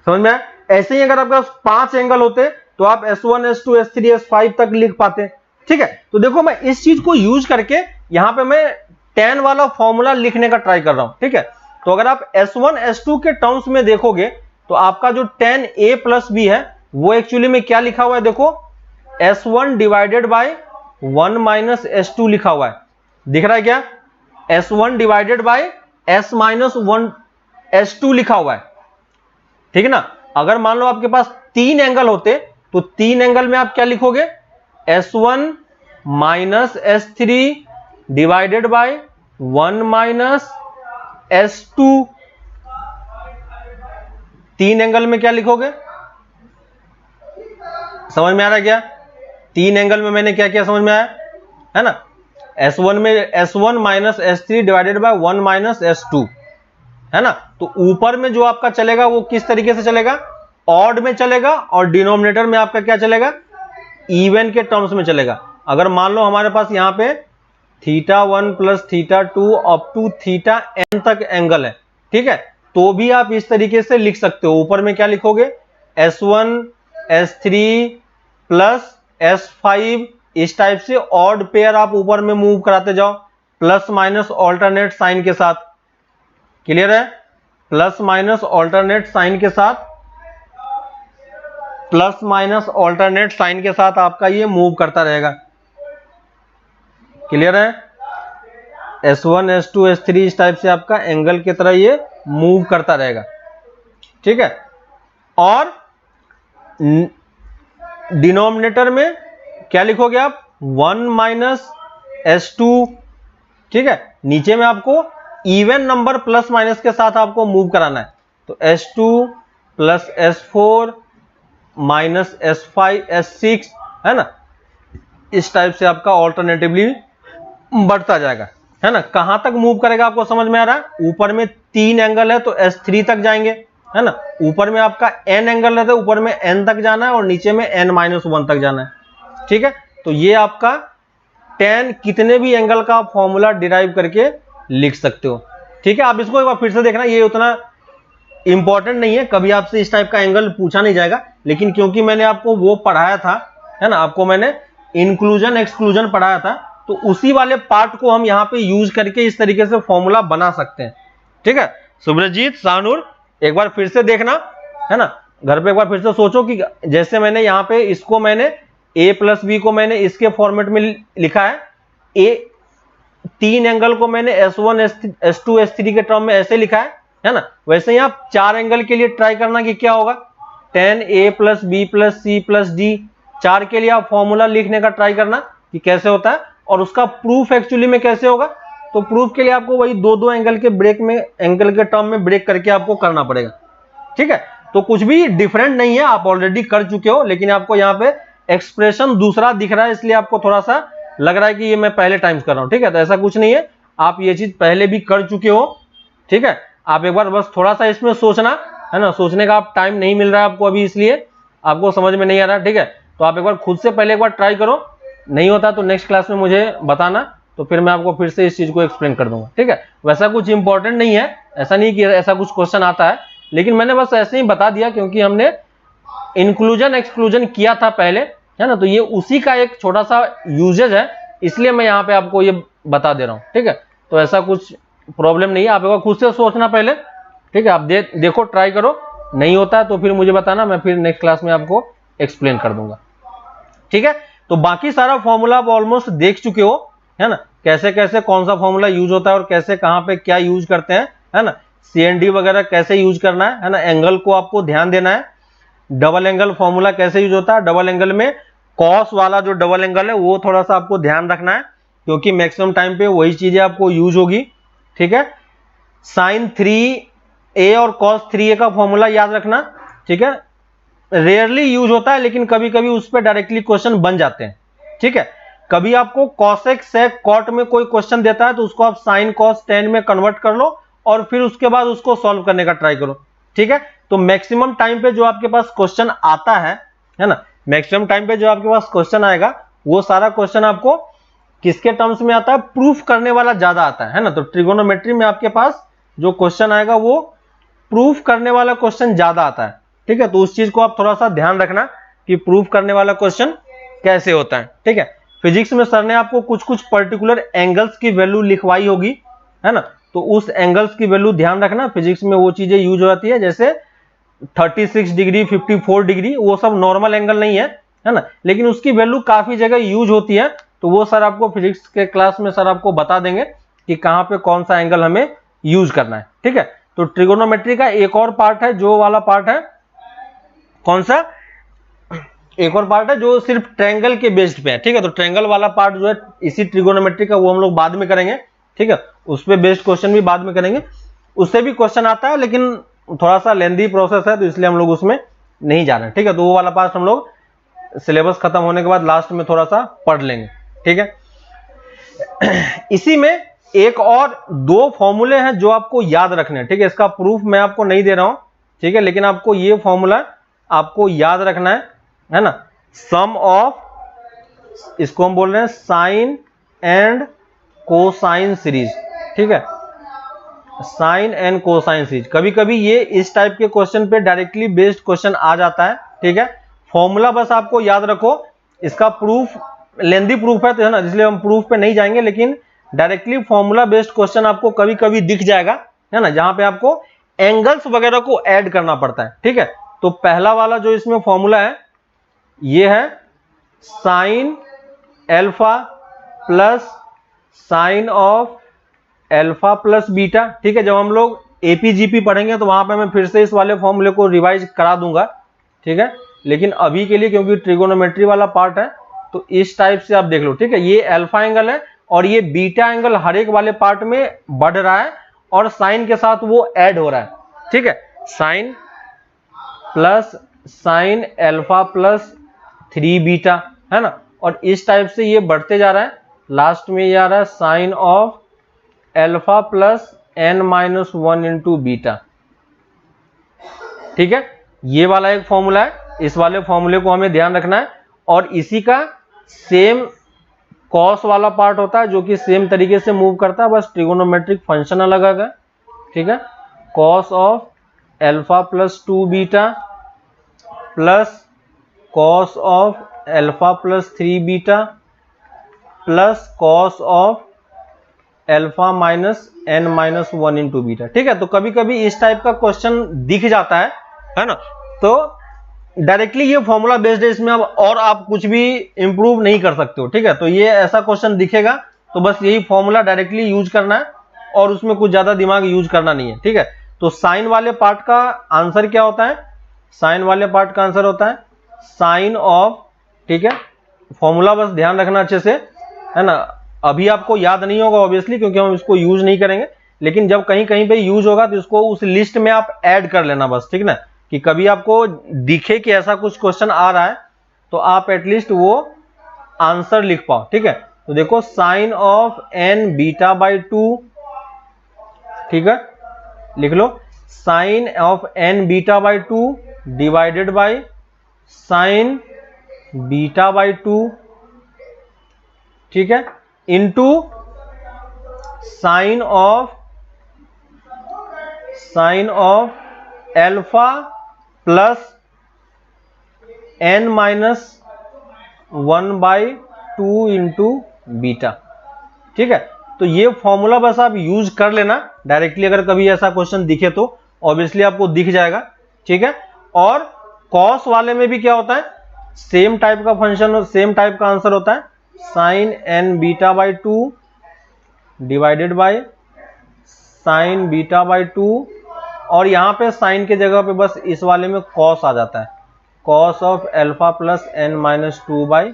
समझ में आया। ऐसे ही अगर आपके पास 5 एंगल होते तो आप S1 S2 S3 S5 तक लिख पाते, ठीक है। तो देखो मैं इस चीज को यूज करके यहां पे मैं 10 वाला फॉर्मूला लिखने का ट्राई कर रहा हूं, ठीक है। तो अगर आप S1 S2 के टर्म्स में देखोगे तो आपका जो 10A प्लस B है वो एक्चुअली में क्या लिखा हुआ है, देखो S1 divided by 1 minus S2 लिखा हुआ है, दिख रहा है क्या, S1 divided by S minus 1 S2 लिखा हुआ है, ठीक है ना। अगर मान लो आपके पास तीन एंगल होते तो तीन एंगल में आप क्या लिखोगे, S1 minus S3 divided by 1 minus S2, तीन एंगल में क्या लिखोगे, समझ में आ रहा है क्या, तीन एंगल में मैंने क्या किया, समझ में आया, है ना। S1 में S1 minus S3 divided by 1 minus S2, है ना। तो ऊपर में जो आपका चलेगा वो किस तरीके से चलेगा, ऑड में चलेगा, और डिनोमिनेटर में आपका क्या चलेगा, इवन के टर्म्स में चलेगा। अगर मान लो हमारे पास यहां पे θ1 प्लस θ2 अप टू θn तक एंगल है, ठीक है, तो भी आप इस तरीके से लिख सकते हो। ऊपर में क्या लिखोगे, S1 S3 प्लस S5 इस टाइप से ऑड पेयर आप ऊपर में मूव कराते जाओ प्लस माइनस ऑल्टरनेट साइन के साथ। क्लियर है? प्लस माइनस ऑल्टरनेट साइन के साथ, प्लस माइनस ऑल्टरनेट साइन के साथ आपका ये मूव करता रहेगा। क्लियर है? S1 S2 S3 इस टाइप से आपका एंगल की तरह ये मूव करता रहेगा। ठीक है, और डिनोमिनेटर में क्या लिखोगे आप? 1 माइनस S2। ठीक है, नीचे में आपको इवन नंबर प्लस माइनस के साथ आपको मूव कराना है, तो S2 plus S4 minus S5 S6 है ना, इस टाइप से आपका ऑल्टरनेटिवली बढ़ता जाएगा, है ना। कहां तक मूव करेगा आपको समझ में आ रहा है? ऊपर में 3 एंगल है तो S3 तक जाएंगे, है ना। ऊपर में आपका n एंगल रहता है, ऊपर में n तक जाना है और नीचे में n-1 तक जाना है। ठीक है, तो ये आपका tan कितने भी एंगल का आप फॉर्मूला डिराइव करके लिख सकते हो। ठीक है, आप इसको एक बार फिर से देखना, ये उतना इंपॉर्टेंट नहीं है, कभी आपसे इस टाइप का एंगल पूछा नहीं जाएगा, लेकिन क्योंकि मैंने आपको वो पढ़ाया था, है ना, आपको मैंने इंक्लूजन एक्सक्लूजन पढ़ाया था, तो उसी वाले पार्ट को हम यहाँ पे यूज करके इस तरीके से फॉर्मूला बना सकते हैं। ठीक है, सुब्रजीत, शाहनूर, एक बार फिर से देखना, है ना, घर पे एक बार फिर से सोचो कि जैसे मैंने यहाँ पे इसको मैंने a प्लस बी को मैंने इसके फॉर्मेट में लिखा है, a 3 एंगल को मैंने S1 S2 S3 के टर्म में ऐसे लिखा है ना, वैसे ही आप 4 एंगल के लिए ट्राई करना कि क्या होगा, tan a plus b plus c plus d, 4 के लिए आप फॉर्मूला लिखने का ट्राई करना कि कैसे होता है, और उसका प्रूफ एक्चुअली में कैसे होगा। तो प्रूफ के लिए आपको वही 2-2 एंगल के ब्रेक में, एंगल के टर्म में ब्रेक करके आपको करना पड़ेगा। ठीक है, तो कुछ भी डिफरेंट नहीं है, आप ऑलरेडी कर चुके हो, लेकिन आपको यहाँ पे एक्सप्रेशन दूसरा दिख रहा है, इसलिए आपको थोड़ा सा लग रहा है कि ये मैं पहले टाइम्स कर रहा हूं। ठीक है, तो ऐसा कुछ नहीं है, आप ये चीज पहले भी कर चुके हो। ठीक है, आप एक बार बस थोड़ा सा इसमें सोचना, है ना, सोचने का आप टाइम नहीं मिल रहा है आपको अभी, इसलिए आपको समझ में नहीं आ रहा। ठीक है, तो आप एक बार खुद से पहले एक बार ट्राई करो, नहीं होता तो नेक्स्ट क्लास में मुझे बताना, तो फिर मैं आपको फिर से इस चीज को एक्सप्लेन कर दूंगा। ठीक है, वैसा कुछ इंपॉर्टेंट नहीं है, ऐसा नहीं कि ऐसा कुछ क्वेश्चन आता है, लेकिन मैंने बस ऐसे ही बता दिया क्योंकि हमने इंक्लूजन एक्सक्लूजन किया था पहले, है ना, तो ये उसी का एक छोटा सा यूजेज है, इसलिए मैं यहाँ पे आपको ये बता दे रहा हूँ। ठीक है, तो ऐसा कुछ प्रॉब्लम नहीं है, आप एक बार खुद से सोचना पहले। ठीक है, आप देखो, ट्राई करो, नहीं होता है तो फिर मुझे बताना, मैं फिर नेक्स्ट क्लास में आपको एक्सप्लेन कर दूंगा। ठीक है, तो बाकी सारा फॉर्मूला आप ऑलमोस्ट देख चुके हो, है ना, कैसे कैसे कौन सा फॉर्मूला यूज होता है और कैसे कहां पे क्या यूज करते हैं, है ना, CND वगैरह कैसे यूज करना है ना, एंगल को आपको ध्यान देना है, डबल एंगल फॉर्मूला कैसे यूज होता है, डबल एंगल में कॉस वाला जो डबल एंगल है वो थोड़ा सा आपको ध्यान रखना है, क्योंकि मैक्सिमम टाइम पे वही चीजें आपको यूज होगी। ठीक है, sin 3a और cos 3a का फॉर्मूला याद रखना। ठीक है, रेयरली यूज होता है, लेकिन कभी कभी उस पर डायरेक्टली क्वेश्चन बन जाते हैं। ठीक है, कभी आपको cosec sec cot में कोई क्वेश्चन देता है तो उसको आप sin cos tan में कन्वर्ट कर लो और फिर उसके बाद उसको सॉल्व करने का ट्राई करो। ठीक है, तो मैक्सिमम टाइम पे जो आपके पास क्वेश्चन आता है ना, मैक्सिमम टाइम पे जो आपके पास क्वेश्चन आएगा वो सारा क्वेश्चन आपको किसके टर्म्स में आता है, प्रूफ करने वाला ज्यादा आता है ना। तो ट्रिगोनोमेट्री में आपके पास जो क्वेश्चन आएगा वो प्रूफ करने वाला क्वेश्चन ज्यादा आता है। ठीक है, तो उस चीज को आप थोड़ा सा ध्यान रखना कि प्रूफ करने वाला क्वेश्चन कैसे होता है। ठीक है, फिजिक्स में सर ने आपको कुछ कुछ पर्टिकुलर एंगल्स की वैल्यू लिखवाई होगी, है ना, तो उस एंगल्स की वैल्यू ध्यान रखना, फिजिक्स में वो चीजें यूज हो जाती है, जैसे 36 डिग्री 54 डिग्री, वो सब नॉर्मल एंगल नहीं है ना, लेकिन उसकी वैल्यू काफी जगह यूज होती है, तो वो सर आपको फिजिक्स के क्लास में सर आपको बता देंगे कि कहां पे कौन सा एंगल हमें यूज करना है। ठीक है, तो ट्रिगोनोमेट्री का एक और पार्ट है, जो वाला पार्ट है कौन सा, एक और पार्ट है जो सिर्फ ट्रायंगल के बेस्ड पे है। ठीक है, तो ट्रायंगल वाला पार्ट जो है इसी ट्रिगोनोमेट्री का, वो हम लोग बाद में करेंगे। ठीक है, उस पे बेस्ड क्वेश्चन भी बाद में करेंगे, उससे भी क्वेश्चन आता है, लेकिन थोड़ा सा लेंथी प्रोसेस है, तो इसलिए हम लोग उसमें नहीं जा रहे हैं। ठीक है, तो वो वाला पार्ट हम लोग सिलेबस खत्म होने के बाद लास्ट में थोड़ा सा पढ़ लेंगे। ठीक है, इसी में एक और 2 फॉर्मूले हैं जो आपको याद रखने हैं। ठीक है, इसका प्रूफ मैं आपको नहीं दे रहा हूं, ठीक है, लेकिन आपको ये फॉर्मूला आपको याद रखना है ना, सम ऑफ, इसको हम बोल रहे हैं साइन एंड कोसाइन सीरीज। ठीक है, साइन एंड कोसाइन सीरीज, कभी कभी ये इस टाइप के क्वेश्चन पे डायरेक्टली बेस्ड क्वेश्चन आ जाता है। ठीक है, फॉर्मूला बस आपको याद रखो, इसका प्रूफ लेंदी प्रूफ है तो है ना, इसलिए हम प्रूफ पे नहीं जाएंगे, लेकिन डायरेक्टली फॉर्मूला बेस्ड क्वेश्चन आपको कभी कभी दिख जाएगा, है ना, जहां पे आपको एंगल्स वगैरह को ऐड करना पड़ता है। ठीक है, तो पहला वाला जो इसमें फॉर्मूला है ये है sign alpha plus sign of alpha plus beta. ठीक है, जब हम लोग एपीजीपी पढ़ेंगे तो वहां पे मैं फिर से इस वाले फॉर्मूले को रिवाइज करा दूंगा। ठीक है, लेकिन अभी के लिए क्योंकि ट्रिगोनोमेट्री वाला पार्ट है तो इस टाइप से आप देख लो। ठीक है, ये अल्फा एंगल है और ये बीटा एंगल हर एक वाले पार्ट में बढ़ रहा है और साइन के साथ वो ऐड हो रहा है। ठीक है, sine plus sine alpha plus 3 beta, है ना, और इस टाइप से ये बढ़ते जा रहा है। लास्ट में ये आ रहा है sine of alpha plus n-1 into beta. ठीक है, ये वाला एक फॉर्मूला है, इस वाले फॉर्मूले को हमें ध्यान रखना है। और इसी का सेम कॉस वाला पार्ट होता है जो कि सेम तरीके से मूव करता है, बस ट्रिगोनोमेट्रिक फंक्शन अलग अलग है। ठीक है, cos of alpha plus 2 beta plus cos of alpha plus 3 beta plus cos of alpha minus n-1 into beta. ठीक है, तो कभी कभी इस टाइप का क्वेश्चन दिख जाता है ना, तो डायरेक्टली ये फॉर्मूला बेस्ड है, इसमें और आप कुछ भी इंप्रूव नहीं कर सकते हो। ठीक है, तो ये ऐसा क्वेश्चन दिखेगा तो बस यही फॉर्मूला डायरेक्टली यूज करना है और उसमें कुछ ज्यादा दिमाग यूज करना नहीं है। ठीक है, तो साइन वाले पार्ट का आंसर क्या होता है? साइन वाले पार्ट का आंसर होता है साइन ऑफ, ठीक है, फॉर्मूला बस ध्यान रखना अच्छे से, है ना। अभी आपको याद नहीं होगा ऑब्वियसली क्योंकि हम इसको यूज नहीं करेंगे, लेकिन जब कहीं कहीं पे यूज होगा तो इसको उस लिस्ट में आप ऐड कर लेना बस। ठीक ना, कि कभी आपको दिखे कि ऐसा कुछ क्वेश्चन आ रहा है तो आप एटलीस्ट वो आंसर लिख पाओ। ठीक है, तो देखो sine of n beta by 2, ठीक है, लिख लो sine of n beta by 2 divided by sine beta by 2, ठीक है, into sine of alpha plus n-1 by 2 into beta. ठीक है, तो ये फॉर्मूला बस आप यूज कर लेना डायरेक्टली, अगर कभी ऐसा क्वेश्चन दिखे तो ऑब्वियसली आपको दिख जाएगा। ठीक है, और कॉस वाले में भी क्या होता है, सेम टाइप का फंक्शन और सेम टाइप का आंसर होता है sine n beta by 2 divided by sine beta by 2, और यहां पे साइन के जगह पे बस इस वाले में कॉस आ जाता है, cos of alpha plus n-2 by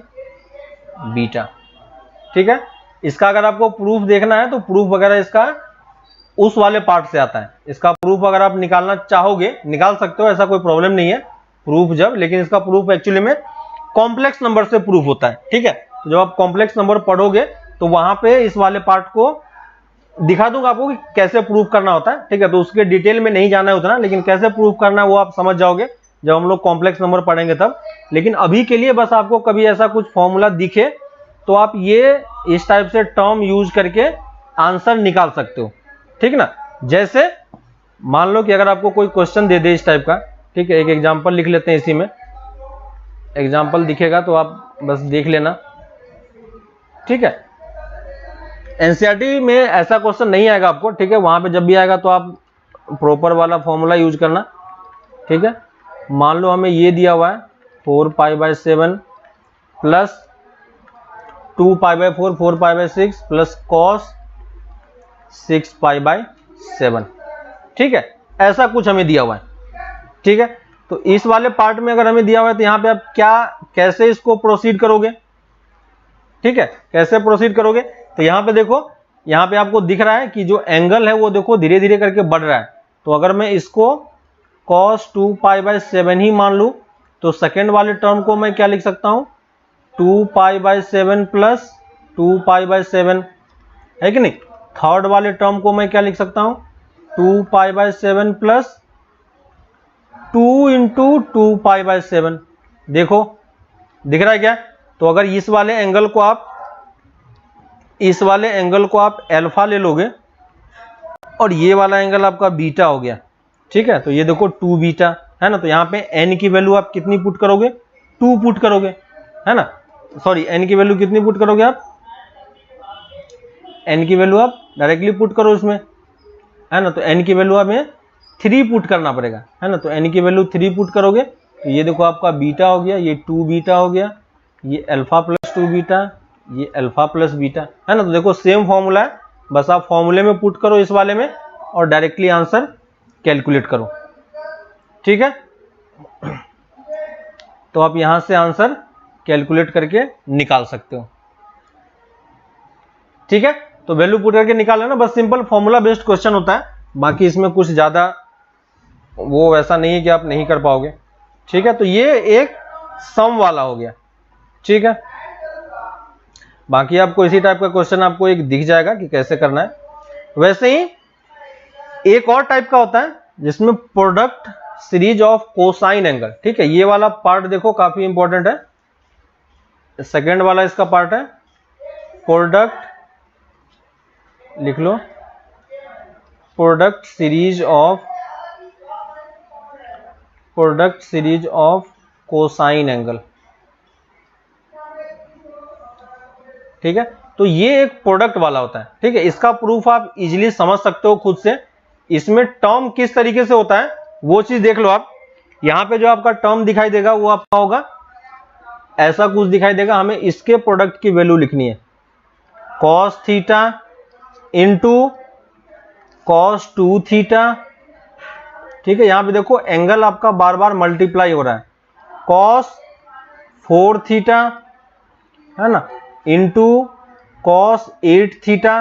beta. ठीक है, इसका अगर आपको प्रूफ देखना है तो प्रूफ वगैरह इसका उस वाले पार्ट से आता है। इसका प्रूफ अगर आप निकालना चाहोगे निकाल सकते हो, ऐसा कोई प्रॉब्लम नहीं है प्रूफ जब, लेकिन इसका प्रूफ एक्चुअली में कॉम्प्लेक्स नंबर से प्रूफ होता है। ठीक है, तो जब आप कॉम्प्लेक्स नंबर पढ़ोगे तो वहां पे इस वाले पार्ट को दिखा दूंगा आपको कि कैसे प्रूफ करना होता है। ठीक है, तो उसके डिटेल में नहीं जाना है उतना, लेकिन कैसे प्रूफ करना है वो आप समझ जाओगे जब हम लोग कॉम्प्लेक्स नंबर पढ़ेंगे तब। लेकिन अभी के लिए बस आपको कभी ऐसा कुछ फॉर्मूला दिखे तो आप ये इस टाइप से टर्म यूज करके आंसर निकाल सकते हो। ठीक ना, जैसे मान लो कि अगर आपको कोई क्वेश्चन दे दे इस टाइप का, ठीक है, एक एग्जांपल लिख लेते हैं, इसी में एग्जांपल दिखेगा तो आप बस देख लेना। ठीक है, एनसीईआरटी में ऐसा क्वेश्चन नहीं आएगा आपको। ठीक है, वहां पे जब भी आएगा तो आप प्रॉपर वाला फॉर्मूला यूज करना। ठीक है, मान लो हमें ये दिया हुआ है 4π/7 प्लस 2π/4 4π/6 प्लस कॉस 6π/7। ठीक है, ऐसा कुछ हमें दिया हुआ है। ठीक है, तो इस वाले पार्ट में अगर हमें दिया हुआ है तो यहाँ पे आप कैसे इसको प्रोसीड करोगे? ठीक है, कैसे प्रोसीड करोगे? तो यहाँ पे देखो, यहाँ पे आपको दिख रहा है कि जो एंगल है वो देखो धीरे धीरे करके बढ़ रहा है। तो अगर मैं इसको cos 2π/7 ही मान लूं तो सेकेंड वाले टर्म को मैं क्या लिख सकता हूं, 2π/7 प्लस 2π/7, है कि नहीं। थर्ड वाले टर्म को मैं क्या लिख सकता हूं, 2π/7 प्लस 2 इंटू 2π/7। देखो दिख रहा है क्या? तो अगर इस वाले एंगल को आप अल्फा ले लोगे और ये वाला एंगल आपका बीटा हो गया। ठीक है, तो ये देखो 2 बीटा है ना, तो यहाँ पे n की वैल्यू आप कितनी पुट करोगे, 2 पुट करोगे, है ना। सॉरी n की वैल्यू कितनी पुट करोगे आप, n की वैल्यू आप डायरेक्टली पुट करो इसमें, है ना। तो n की वैल्यू हमें 3 पुट करना पड़ेगा, है ना। तो n की वैल्यू 3 पुट करोगे तो ये देखो आपका बीटा हो गया, ये 2 बीटा हो गया, ये अल्फा प्लस 2 बीटा, ये अल्फा प्लस बीटा, है ना। तो देखो सेम फॉर्मूला है, बस आप फॉर्मूले में पुट करो इस वाले में और डायरेक्टली आंसर कैलकुलेट करो, ठीक है। तो आप यहां से आंसर कैलकुलेट करके निकाल सकते हो, ठीक है। तो वैल्यू पुट करके निकालना ना, बस सिंपल फॉर्मूला बेस्ड क्वेश्चन होता है, बाकी इसमें कुछ ज्यादा वो वैसा नहीं है कि आप नहीं कर पाओगे, ठीक है। तो ये एक सम वाला हो गया, ठीक है। बाकी आपको इसी टाइप का क्वेश्चन आपको एक दिख जाएगा कि कैसे करना है। वैसे ही एक और टाइप का होता है जिसमें product series of cosine angle, ठीक है। ये वाला पार्ट देखो काफी इंपॉर्टेंट है, सेकेंड वाला इसका पार्ट है, प्रोडक्ट लिख लो, product series of cosine angle, ठीक है। तो ये एक प्रोडक्ट वाला होता है, ठीक है। इसका प्रूफ आप इजीली समझ सकते हो खुद से, इसमें टर्म किस तरीके से होता है वो चीज देख लो आप। यहां पे जो आपका टर्म दिखाई देगा वो आपका होगा ऐसा कुछ दिखाई देगा, हमें इसके प्रोडक्ट की वैल्यू लिखनी है, cos theta into cos 2 theta, ठीक है। यहां पे देखो एंगल आपका बार बार मल्टीप्लाई हो रहा है, कॉस 4 थीटा, है ना, इंटू कॉस 8 थीटा,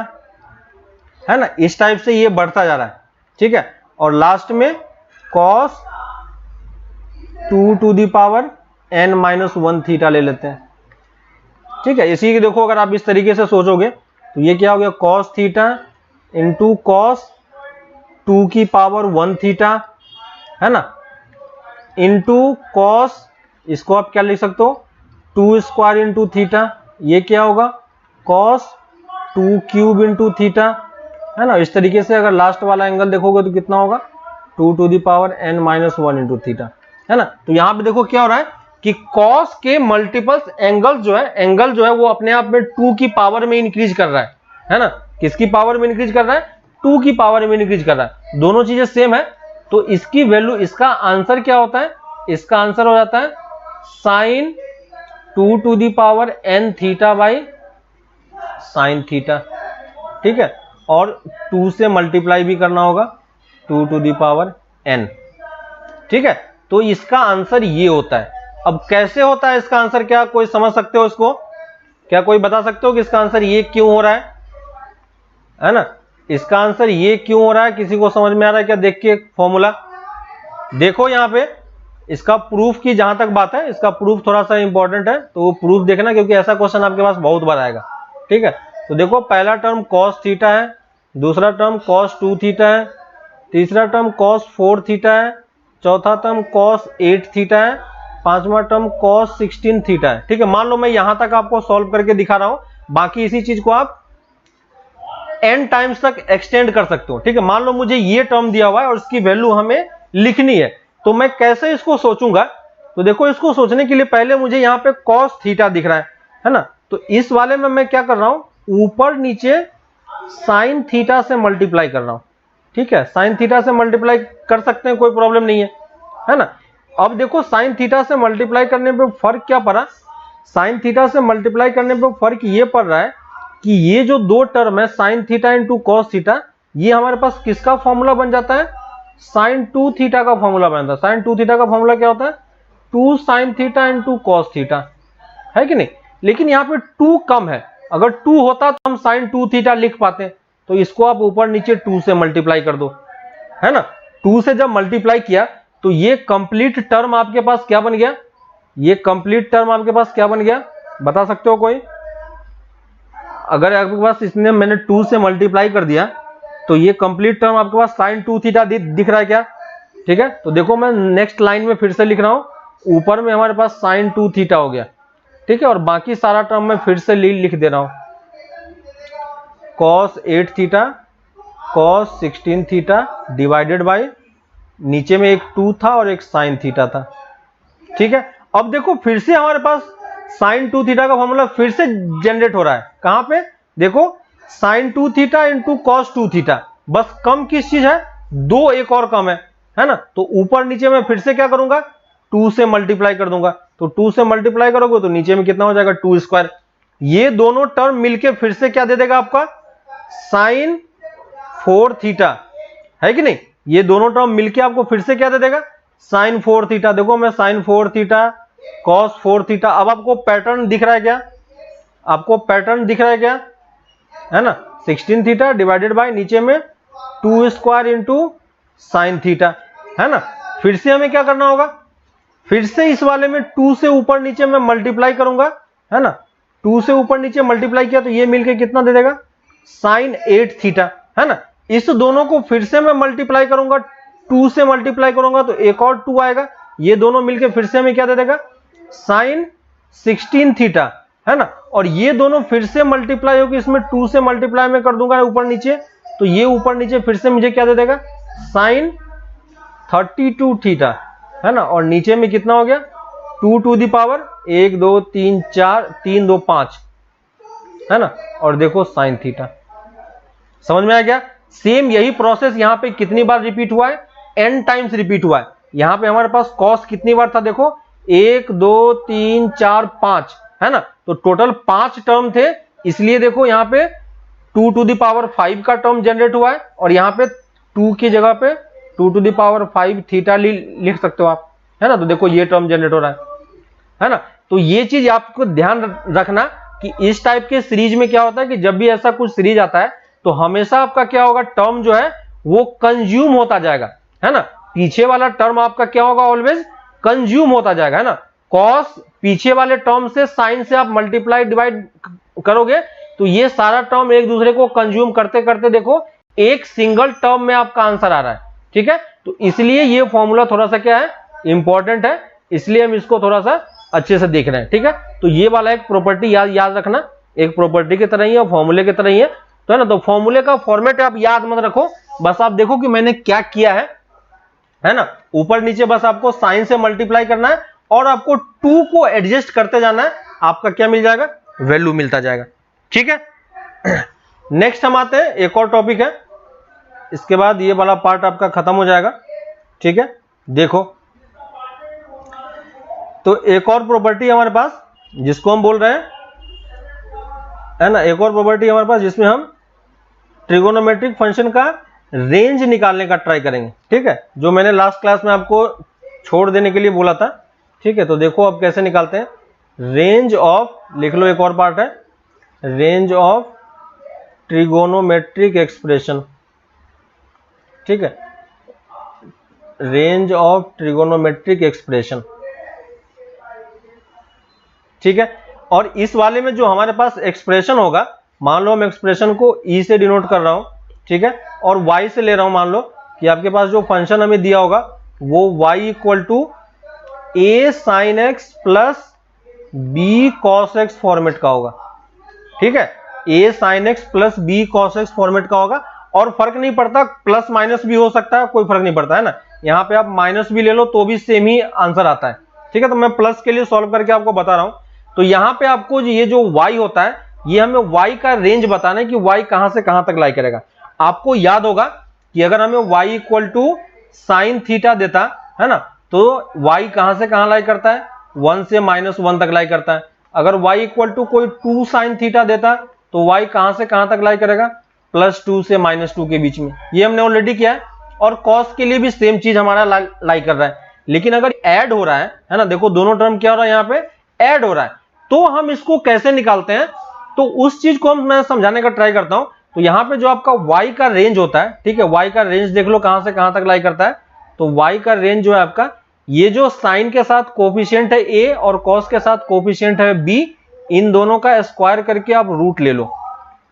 है ना। इस टाइप से ये बढ़ता जा रहा है, ठीक है। और लास्ट में cos 2 to the power n minus 1 theta ले लेते हैं, ठीक है। इसी की देखो अगर आप इस तरीके से सोचोगे तो ये क्या हो गया, कॉस थीटा इंटू कॉस 2 की पावर 1 थीटा, है ना, इंटू कॉस, इसको आप क्या लिख सकते हो 2 स्क्वायर इंटू थीटा, ये क्या होगा कॉस 2 क्यूब इंटू थीटा, है ना। इस तरीके से अगर लास्ट वाला एंगल देखोगे तो कितना होगा 2 to the power n minus 1 into theta, है ना। तो यहां पे देखो क्या हो रहा है कि कॉस के मल्टीपल्स एंगल जो है वो अपने आप में 2 की पावर में इंक्रीज कर रहा है ना। किसकी पावर में इंक्रीज कर रहा है, 2 की पावर में इंक्रीज कर रहा है, दोनों चीजें सेम है। तो इसकी वैल्यू, इसका आंसर क्या होता है, इसका आंसर हो जाता है sine 2 to the power n theta by sine theta, ठीक है। और 2 से मल्टीप्लाई भी करना होगा 2 टू दी पावर n, ठीक है। तो इसका आंसर ये होता है। अब कैसे होता है इसका आंसर, क्या कोई समझ सकते हो इसको, क्या कोई बता सकते हो कि इसका आंसर ये क्यों हो रहा है ना। इसका आंसर ये क्यों हो रहा है, किसी को समझ में आ रहा है क्या, देख के फॉर्मूला देखो यहां पे। इसका प्रूफ की जहां तक बात है, इसका प्रूफ थोड़ा सा इंपॉर्टेंट है, तो वो प्रूफ देखना क्योंकि ऐसा क्वेश्चन आपके पास बहुत बार आएगा, ठीक है। तो देखो पहला टर्म कॉस थीटा है, दूसरा टर्म कॉस 2 थीटा है, तीसरा टर्म कॉस 4 थीटा है, चौथा टर्म कॉस 8 थीटा है, पांचवा टर्म कॉस 16 थीटा है, ठीक है। मान लो मैं यहां तक आपको सॉल्व करके दिखा रहा हूं, बाकी इसी चीज को आप n टाइम्स तक एक्सटेंड कर सकते हो, ठीक है। मान लो मुझे ये टर्म दिया हुआ है और इसकी वैल्यू हमें लिखनी है, तो मैं कैसे इसको सोचूंगा। तो देखो इसको सोचने के लिए पहले मुझे यहाँ पे कॉस थीटा दिख रहा है ना। तो इस वाले में मैं क्या कर रहा हूं, ऊपर नीचे साइन थीटा से मल्टीप्लाई कर रहा हूं, ठीक है। साइन थीटा से मल्टीप्लाई कर सकते हैं, कोई प्रॉब्लम नहीं है ना। अब देखो साइन थीटा से मल्टीप्लाई करने पे फर्क क्या पड़ा, साइन थीटा से मल्टीप्लाई करने पे फर्क ये पड़ रहा है कि ये जो दो टर्म है sine theta into cos theta, ये हमारे पास किसका फॉर्मूला बन जाता है, साइन 2 थीटा का फॉर्मूला बन जाता है। साइन 2 थीटा का फॉर्मूला क्या होता है, 2 sine theta into cos theta, है कि नहीं। लेकिन यहाँ पे 2 कम है, अगर 2 होता तो हम साइन 2 थीटा लिख पाते, तो इसको आप ऊपर नीचे 2 से मल्टीप्लाई कर दो, है ना। 2 से जब मल्टीप्लाई किया तो ये कंप्लीट टर्म आपके पास क्या बन गया, ये कंप्लीट टर्म आपके पास क्या बन गया, बता सकते हो कोई। अगर आपके पास इसने मैंने 2 से मल्टीप्लाई कर दिया तो ये कंप्लीट टर्म आपके पास साइन 2 थीटा दिख रहा है क्या, ठीक है। तो देखो मैं नेक्स्ट लाइन में फिर से लिख रहा हूं, ऊपर में हमारे पास साइन 2 थीटा हो गया, ठीक है। और बाकी सारा टर्म मैं फिर से लिख दे रहा हूं, cos 8 theta cos 16 theta divided by, नीचे में एक 2 था और एक साइन थीटा था, ठीक है। अब देखो फिर से हमारे पास साइन 2 थीटा का फॉर्मूला फिर से जनरेट हो रहा है। कहां पे देखो, sine 2 theta into cos 2 theta. बस कम किस चीज है, 2 एक और कम है ना। तो ऊपर नीचे मैं फिर से क्या करूंगा, 2 से मल्टीप्लाई कर दूंगा। तो 2 से मल्टीप्लाई करोगे तो नीचे में कितना हो जाएगा, 2 स्क्वायर। ये दोनों टर्म मिलके फिर से क्या दे देगा आपका, साइन 4 थीटा, है कि नहीं। ये दोनों टर्म मिलके आपको फिर से क्या दे देगा, साइन 4 थीटा। देखो मैं साइन 4 थीटा कॉस 4 थीटा। अब आपको पैटर्न दिख रहा है क्या, आपको पैटर्न दिख रहा है क्या, है ना। 16 थीटा डिवाइडेड बाय नीचे में 2 स्क्वायर इंटू साइन थीटा, है ना। फिर से हमें क्या करना होगा, फिर से इस वाले में 2 से ऊपर नीचे में मल्टीप्लाई करूंगा, है ना। 2 से ऊपर नीचे मल्टीप्लाई किया तो ये मिलके कितना दे देगा, साइन 8 थीटा, है ना। इस दोनों को फिर से मैं मल्टीप्लाई करूंगा, 2 से मल्टीप्लाई करूंगा तो एक और 2 आएगा। ये दोनों मिलके फिर से हमें क्या दे देगा, साइन 16 थीटा, है ना। और ये दोनों फिर से मल्टीप्लाई होकर इसमें 2 से मल्टीप्लाई में कर दूंगा ऊपर नीचे, तो ये ऊपर नीचे फिर से मुझे क्या दे देगा, साइन 32 थीटा, है ना। और नीचे में कितना हो गया, 2 टू दी पावर 1 2 3 4 3 2 5, है ना। और देखो साइन थीटा, समझ में आ गया। सेम यही प्रोसेस यहां पे कितनी बार रिपीट हुआ है, n टाइम्स रिपीट हुआ है। यहां पे हमारे पास कॉस कितनी बार था, देखो 1 2 3 4 5, है ना। तो टोटल 5 टर्म थे, इसलिए देखो यहां पे 2 टू दी पावर 5 का टर्म जनरेट हुआ है। और यहां पे 2 की जगह पे 2 टू दी पावर 5 थीटा लिख सकते हो आप, है ना। तो देखो ये टर्म जनरेट हो रहा है ना। तो ये चीज आपको ध्यान रखना कि इस टाइप के सीरीज में क्या होता है कि जब भी ऐसा कुछ सीरीज आता है तो हमेशा आपका क्या होगा, टर्म जो है वो कंज्यूम होता जाएगा, है ना। पीछे वाला टर्म आपका क्या होगा, ऑलवेज कंज्यूम होता जाएगा, है ना। कॉस पीछे वाले टर्म से साइन से आप मल्टीप्लाई डिवाइड करोगे तो ये सारा टर्म एक दूसरे को कंज्यूम करते करते देखो एक सिंगल टर्म में आपका आंसर आ रहा है, ठीक है। तो इसलिए ये फॉर्मूला थोड़ा सा क्या है, इंपॉर्टेंट है, इसलिए हम इसको थोड़ा सा अच्छे से देख रहे हैं, ठीक है। तो ये वाला एक प्रॉपर्टी याद रखना, एक प्रॉपर्टी की तरह ही है, फॉर्मूले की तरह ही है, तो है ना। तो फॉर्मूले का फॉर्मेट आप याद मत रखो, बस आप देखो कि मैंने क्या किया है ना। ऊपर नीचे बस आपको साइन से मल्टीप्लाई करना है और आपको 2 को एडजस्ट करते जाना है, आपका क्या मिल जाएगा, वैल्यू मिलता जाएगा, ठीक है। नेक्स्ट हम आते हैं, एक और टॉपिक है, इसके बाद ये वाला पार्ट आपका खत्म हो जाएगा, ठीक है। देखो तो एक और प्रॉपर्टी हमारे पास जिसको हम बोल रहे हैं, है ना, एक और प्रॉपर्टी हमारे पास जिसमें हम ट्रिगोनोमेट्रिक फंक्शन का रेंज निकालने का ट्राई करेंगे, ठीक है। जो मैंने लास्ट क्लास में आपको छोड़ देने के लिए बोला था, ठीक है। तो देखो अब कैसे निकालते हैं, रेंज ऑफ, लिख लो एक और पार्ट है, रेंज ऑफ ट्रिगोनोमेट्रिक एक्सप्रेशन, ठीक है, रेंज ऑफ ट्रिगोनोमेट्रिक एक्सप्रेशन, ठीक है। और इस वाले में जो हमारे पास एक्सप्रेशन होगा, मान लो हम एक्सप्रेशन को ई से डिनोट कर रहा हूं, ठीक है, और वाई से ले रहा हूं। मान लो कि आपके पास जो फंक्शन हमें दिया होगा वो Y equal to A sine x plus B cos X format का होगा, ठीक है। A sine x plus B cos X format का होगा, और फर्क नहीं पड़ता, प्लस माइनस भी हो सकता है, कोई फर्क नहीं पड़ता, है ना। यहाँ पे आप माइनस भी ले लो तो भी सेम ही आंसर आता है, ठीक है। तो मैं प्लस के लिए सॉल्व करके आपको बता रहा हूं। तो यहाँ पे आपको ये जो y होता है, ये हमें y का रेंज बताना है कि y कहां से कहां तक लाई करेगा। आपको याद होगा कि अगर हमें y equal to sine theta देता है ना, तो y कहां से कहां लाई करता है, 1 से -1 तक लाई करता है। अगर y इक्वल टू कोई 2 साइन थीटा देता तो y कहां से कहां तक लाई करेगा, +2 से -2 के बीच में। ये हमने ऑलरेडी किया है। और cos के लिए भी सेम चीज हमारा लाई कर रहा है। लेकिन अगर ऐड हो रहा है ना, देखो दोनों टर्म क्या हो रहा है, यहाँ पे ऐड हो रहा है, तो हम इसको कैसे निकालते हैं, तो उस चीज को मैं समझाने का ट्राई करता हूं। तो यहां पे जो आपका y का रेंज होता है, ठीक है, y का रेंज देख लो कहां से कहां तक लाई करता है। तो y का रेंज जो है आपका, ये जो साइन के साथ कोफिशिएंट है a और कॉस के साथ कोफिशिएंट है b, इन दोनों का स्क्वायर करके आप रूट ले लो।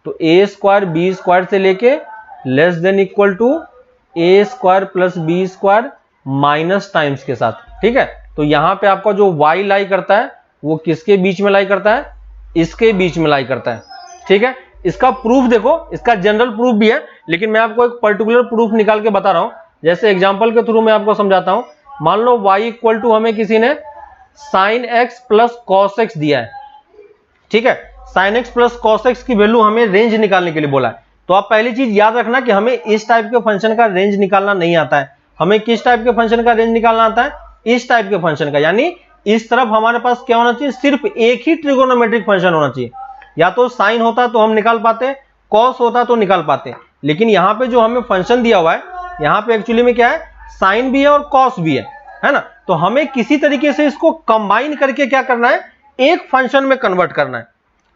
तो a स्क्वायर b स्क्वायर से लेके less than equal to a square plus b square minus times के साथ, ठीक है। तो यहां पे आपका जो y लाई करता है वो किसके बीच में लाई करता है, इसके बीच में लाई करता है, ठीक है। इसका प्रूफ देखो, इसका जनरल प्रूफ भी है, लेकिन मैं आपको एक पर्टिकुलर प्रूफ निकाल के बता रहा हूं। जैसे एग्जांपल के थ्रू मैं आपको समझाता हूं। मान लो y इक्वल टू हमें किसी ने sine x plus cos x दिया है, ठीक है। Sine x plus cos x की वैल्यू हमें रेंज निकालने के लिए बोला है। तो आप पहली चीज याद रखना कि हमें इस टाइप के फंक्शन का रेंज निकालना नहीं आता है। हमें किस टाइप के फंक्शन का रेंज निकालना आता है? इस टाइप के फंक्शन का, यानी इस तरफ हमारे पास क्या होना चाहिए? सिर्फ एक ही ट्रिगोनोमेट्रिक फंक्शन होना चाहिए। या तो साइन होता तो हम निकाल पाते, कॉस होता तो निकाल पाते, लेकिन यहाँ पे जो हमें फंक्शन दिया हुआ है, यहाँ पे एक्चुअली में क्या है? साइन भी है और कॉस भी है ना। तो हमें किसी तरीके से इसको कंबाइन करके क्या करना है? एक फंक्शन में कन्वर्ट करना है,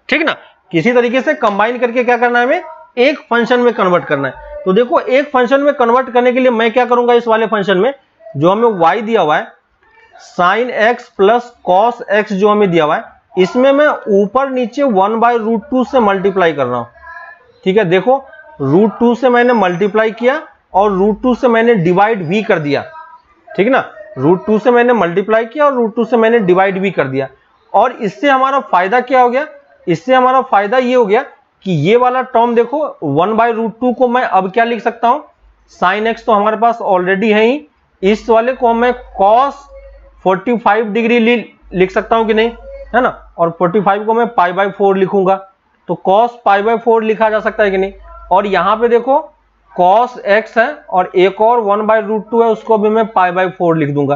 ठीक ना। किसी तरीके से कंबाइन करके क्या करना है? हमें एक फंक्शन में कन्वर्ट करना है। तो देखो, एक फंक्शन में कन्वर्ट करने के लिए मैं क्या करूंगा? इस वाले फंक्शन में जो हमें y दिया हुआ है, sine x plus cos x जो हमें दिया हुआ है, इसमें मैं ऊपर नीचे 1/√2 से मल्टीप्लाई कर रहा हूं, ठीक है। देखो, √2 से मैंने मल्टीप्लाई किया और √2 से मैंने डिवाइड भी कर दिया, ठीक ना। √2 से मैंने मल्टीप्लाई किया और √2 से मैंने डिवाइड भी कर दिया। और इससे हमारा फायदा क्या हो गया? इससे हमारा फायदा ये हो गया कि ये वाला टर्म देखो, 1/√2 को मैं अब क्या लिख सकता हूं? साइन एक्स तो हमारे पास ऑलरेडी है ही, इस वाले को मैं कॉस 45 डिग्री लिख सकता हूं कि नहीं, है ना। और 45 को मैं π/4 लिखूंगा, तो cos π/4 लिखा जा सकता है कि नहीं। और यहां पे देखो cos x है और एक और 1/√2 है, उसको भी मैं π/4 लिख दूंगा,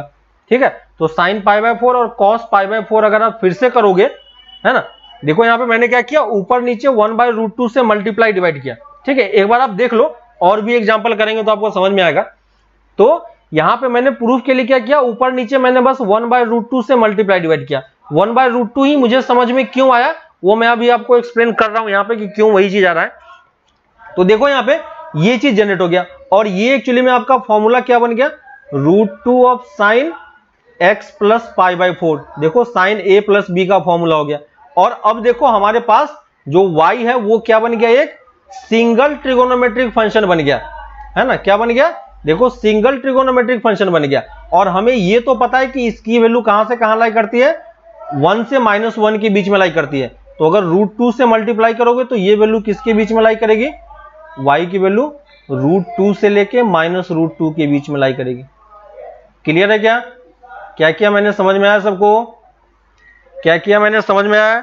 ठीक है। तो sin π/4 और cos π/4 अगर आप फिर से करोगे, है ना, देखो यहां पे मैंने क्या किया? ऊपर नीचे 1/√2 से मल्टीप्लाई डिवाइड किया, ठीक है। एक बार आप देख लो, और भी एग्जांपल करेंगे तो आपको समझ में आएगा। तो यहां पे मैंने प्रूफ के लिए क्या किया? ऊपर नीचे मैंने बस 1/√2 से मल्टीप्लाई डिवाइड किया। 1/√2 ही मुझे समझ में क्यों आया वो मैं अभी आपको एक्सप्लेन कर रहा हूं यहाँ पे कि क्यों वही चीज आ रहा है। तो देखो यहाँ पे ये चीज जनरेट हो गया, और ये एक्चुअली में आपका फॉर्मूला क्या बन गया? √2 ऑफ साइन एक्स प्लस π/4। देखो, साइन a प्लस b का फॉर्मूला हो गया। और अब देखो हमारे पास जो y है वो क्या बन गया? एक सिंगल ट्रिगोनोमेट्रिक फंक्शन बन गया, है ना। क्या बन गया? देखो, सिंगल ट्रिगोनोमेट्रिक फंक्शन बन गया। और हमें ये तो पता है कि इसकी वैल्यू कहां से कहां लाई करती है? 1 से -1 के बीच में लाई करती है। तो अगर √2 से मल्टीप्लाई करोगे तो ये वैल्यू किसके बीच में लाई करेगी? y की वैल्यू √2 से लेके -√2 के बीच में लाई करेगी। क्लियर है क्या? क्या किया मैंने? समझ में आया सबको? क्या किया मैंने? समझ में आया?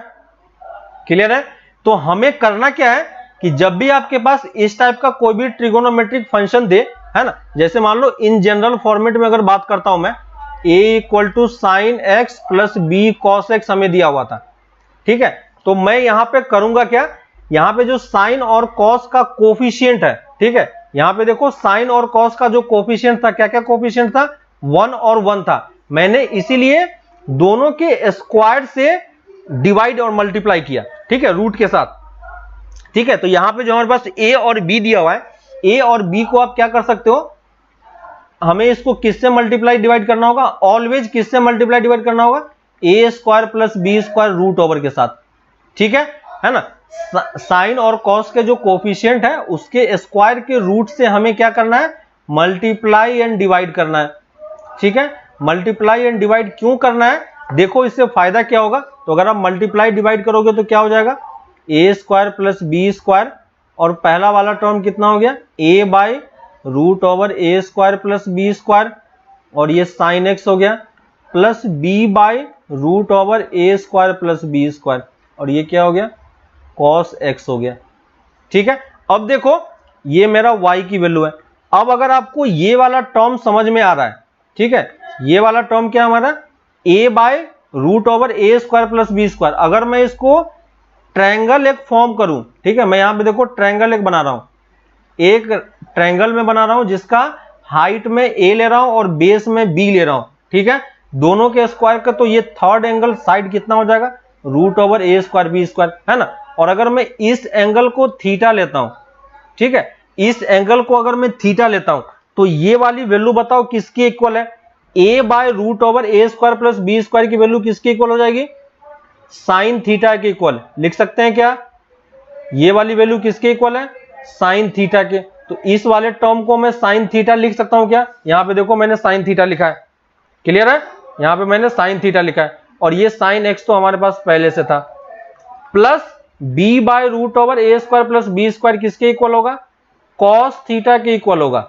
क्लियर है? तो हमें करना क्या है कि जब भी आपके पास इस टाइप का कोई भी ट्रिगोनोमेट्रिक फंक्शन दे, है ना, जैसे मान लो इन जनरल फॉर्मेट में अगर बात करता हूं मैं, a = sin x plus b cos x हमें दिया हुआ था, ठीक है। तो मैं यहां पे करूंगा क्या? यहां पे जो साइन और कॉस का कोफिशिएंट है, ठीक है, यहां पे देखो साइन और कॉस का जो कोफिशिएंट था, क्या क्या कोफिशिएंट था? 1 और 1 था। मैंने इसीलिए दोनों के स्क्वायर से डिवाइड और मल्टीप्लाई किया, ठीक है, रूट के साथ, ठीक है। तो यहां पे जो हमारे पास a और b दिया हुआ है, a और b को आप क्या कर सकते हो? हमें इसको किससे मल्टीप्लाई डिवाइड करना होगा? ऑलवेज किससे मल्टीप्लाई डिवाइड करना होगा? a² plus b² root over के साथ, ठीक है ना। साइन और कॉस के जो कोफिशिएंट है उसके स्क्वायर के रूट से हमें क्या करना है? मल्टीप्लाई एंड डिवाइड करना है, ठीक है। मल्टीप्लाई एंड डिवाइड क्यों करना है? देखो, इससे फायदा क्या होगा? तो अगर आप मल्टीप्लाई डिवाइड करोगे तो क्या हो जाएगा? a² प्लस b², और पहला वाला टर्म कितना हो गया? a/√a² प्लस b², और ये साइन x हो गया, प्लस b/√a² प्लस b², और ये क्या हो गया? cos x हो गया, ठीक है। अब देखो, ये मेरा y की वैल्यू है। अब अगर आपको ये वाला टर्म समझ में आ रहा है, ठीक है, ये वाला टर्म क्या हमारा? a/√a² plus b²। अगर मैं इसको ट्रायंगल एक फॉर्म करूं, ठीक है, मैं यहां पे देखो ट्रायंगल एक बना रहा हूं, एक ट्रायंगल में बना रहा हूं जिसका हाइट में a ले रहा हूं और बेस में b ले रहा हूं, ठीक है, दोनों के स्क्वायर का। तो ये थर्ड एंगल साइड कितना हो जाएगा? √a² b², है ना। और अगर मैं इस एंगल को थीटा लेता हूं, ठीक है, इस एंगल को अगर मैं थीटा लेता हूं, तो ये वाली वैल्यू बताओ किसकी इक्वल है? a/√a² प्लस b² की वैल्यू किसकी इक्वल हो जाएगी? साइन थीटा के इक्वल। लिख सकते हैं क्या? ये वाली वैल्यू किसके इक्वल है? साइन थीटा के। तो इस वाले टर्म को मैं साइन थीटा लिख सकता हूं क्या? यहां पे देखो मैंने साइन थीटा लिखा है, क्लियर है? यहां पे मैंने साइन थीटा लिखा है, और ये साइन एक्स तो हमारे पास पहले से था, प्लस b/√a² प्लस b² किसके इक्वल होगा? कॉस थीटा के इक्वल होगा,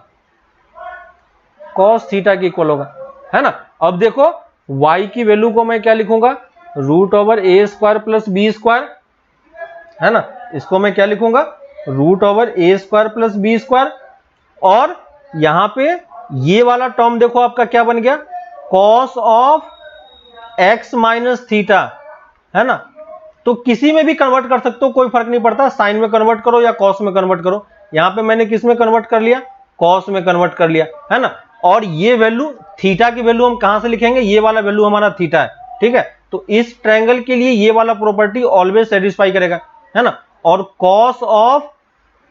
कॉस थीटा के इक्वल होगा, है ना। अब देखो, y की वैल्यू को मैं क्या लिखूंगा, रूट ओवर ए स्क्वायर प्लस बी स्क्वायर, है ना। इसको मैं क्या लिखूंगा, रूट ओवर ए स्क्वायर प्लस बी स्क्वायर। और यहां पे ये वाला टर्म देखो आपका क्या बन गया, cos of x minus theta, है ना। तो किसी में भी कन्वर्ट कर सकते हो, कोई फर्क नहीं पड़ता, साइन में कन्वर्ट करो या कॉस में कन्वर्ट करो। यहां पे मैंने किस में कन्वर्ट कर लिया, कॉस में कन्वर्ट कर लिया, है ना। और ये वैल्यू थीटा की वैल्यू हम कहां से लिखेंगे, ये वाला वैल्यू हमारा थीटा है, ठीक है। तो इस ट्रायंगल के लिए ये वाला प्रॉपर्टी ऑलवेज सेटिस्फाई करेगा, है ना। और cos of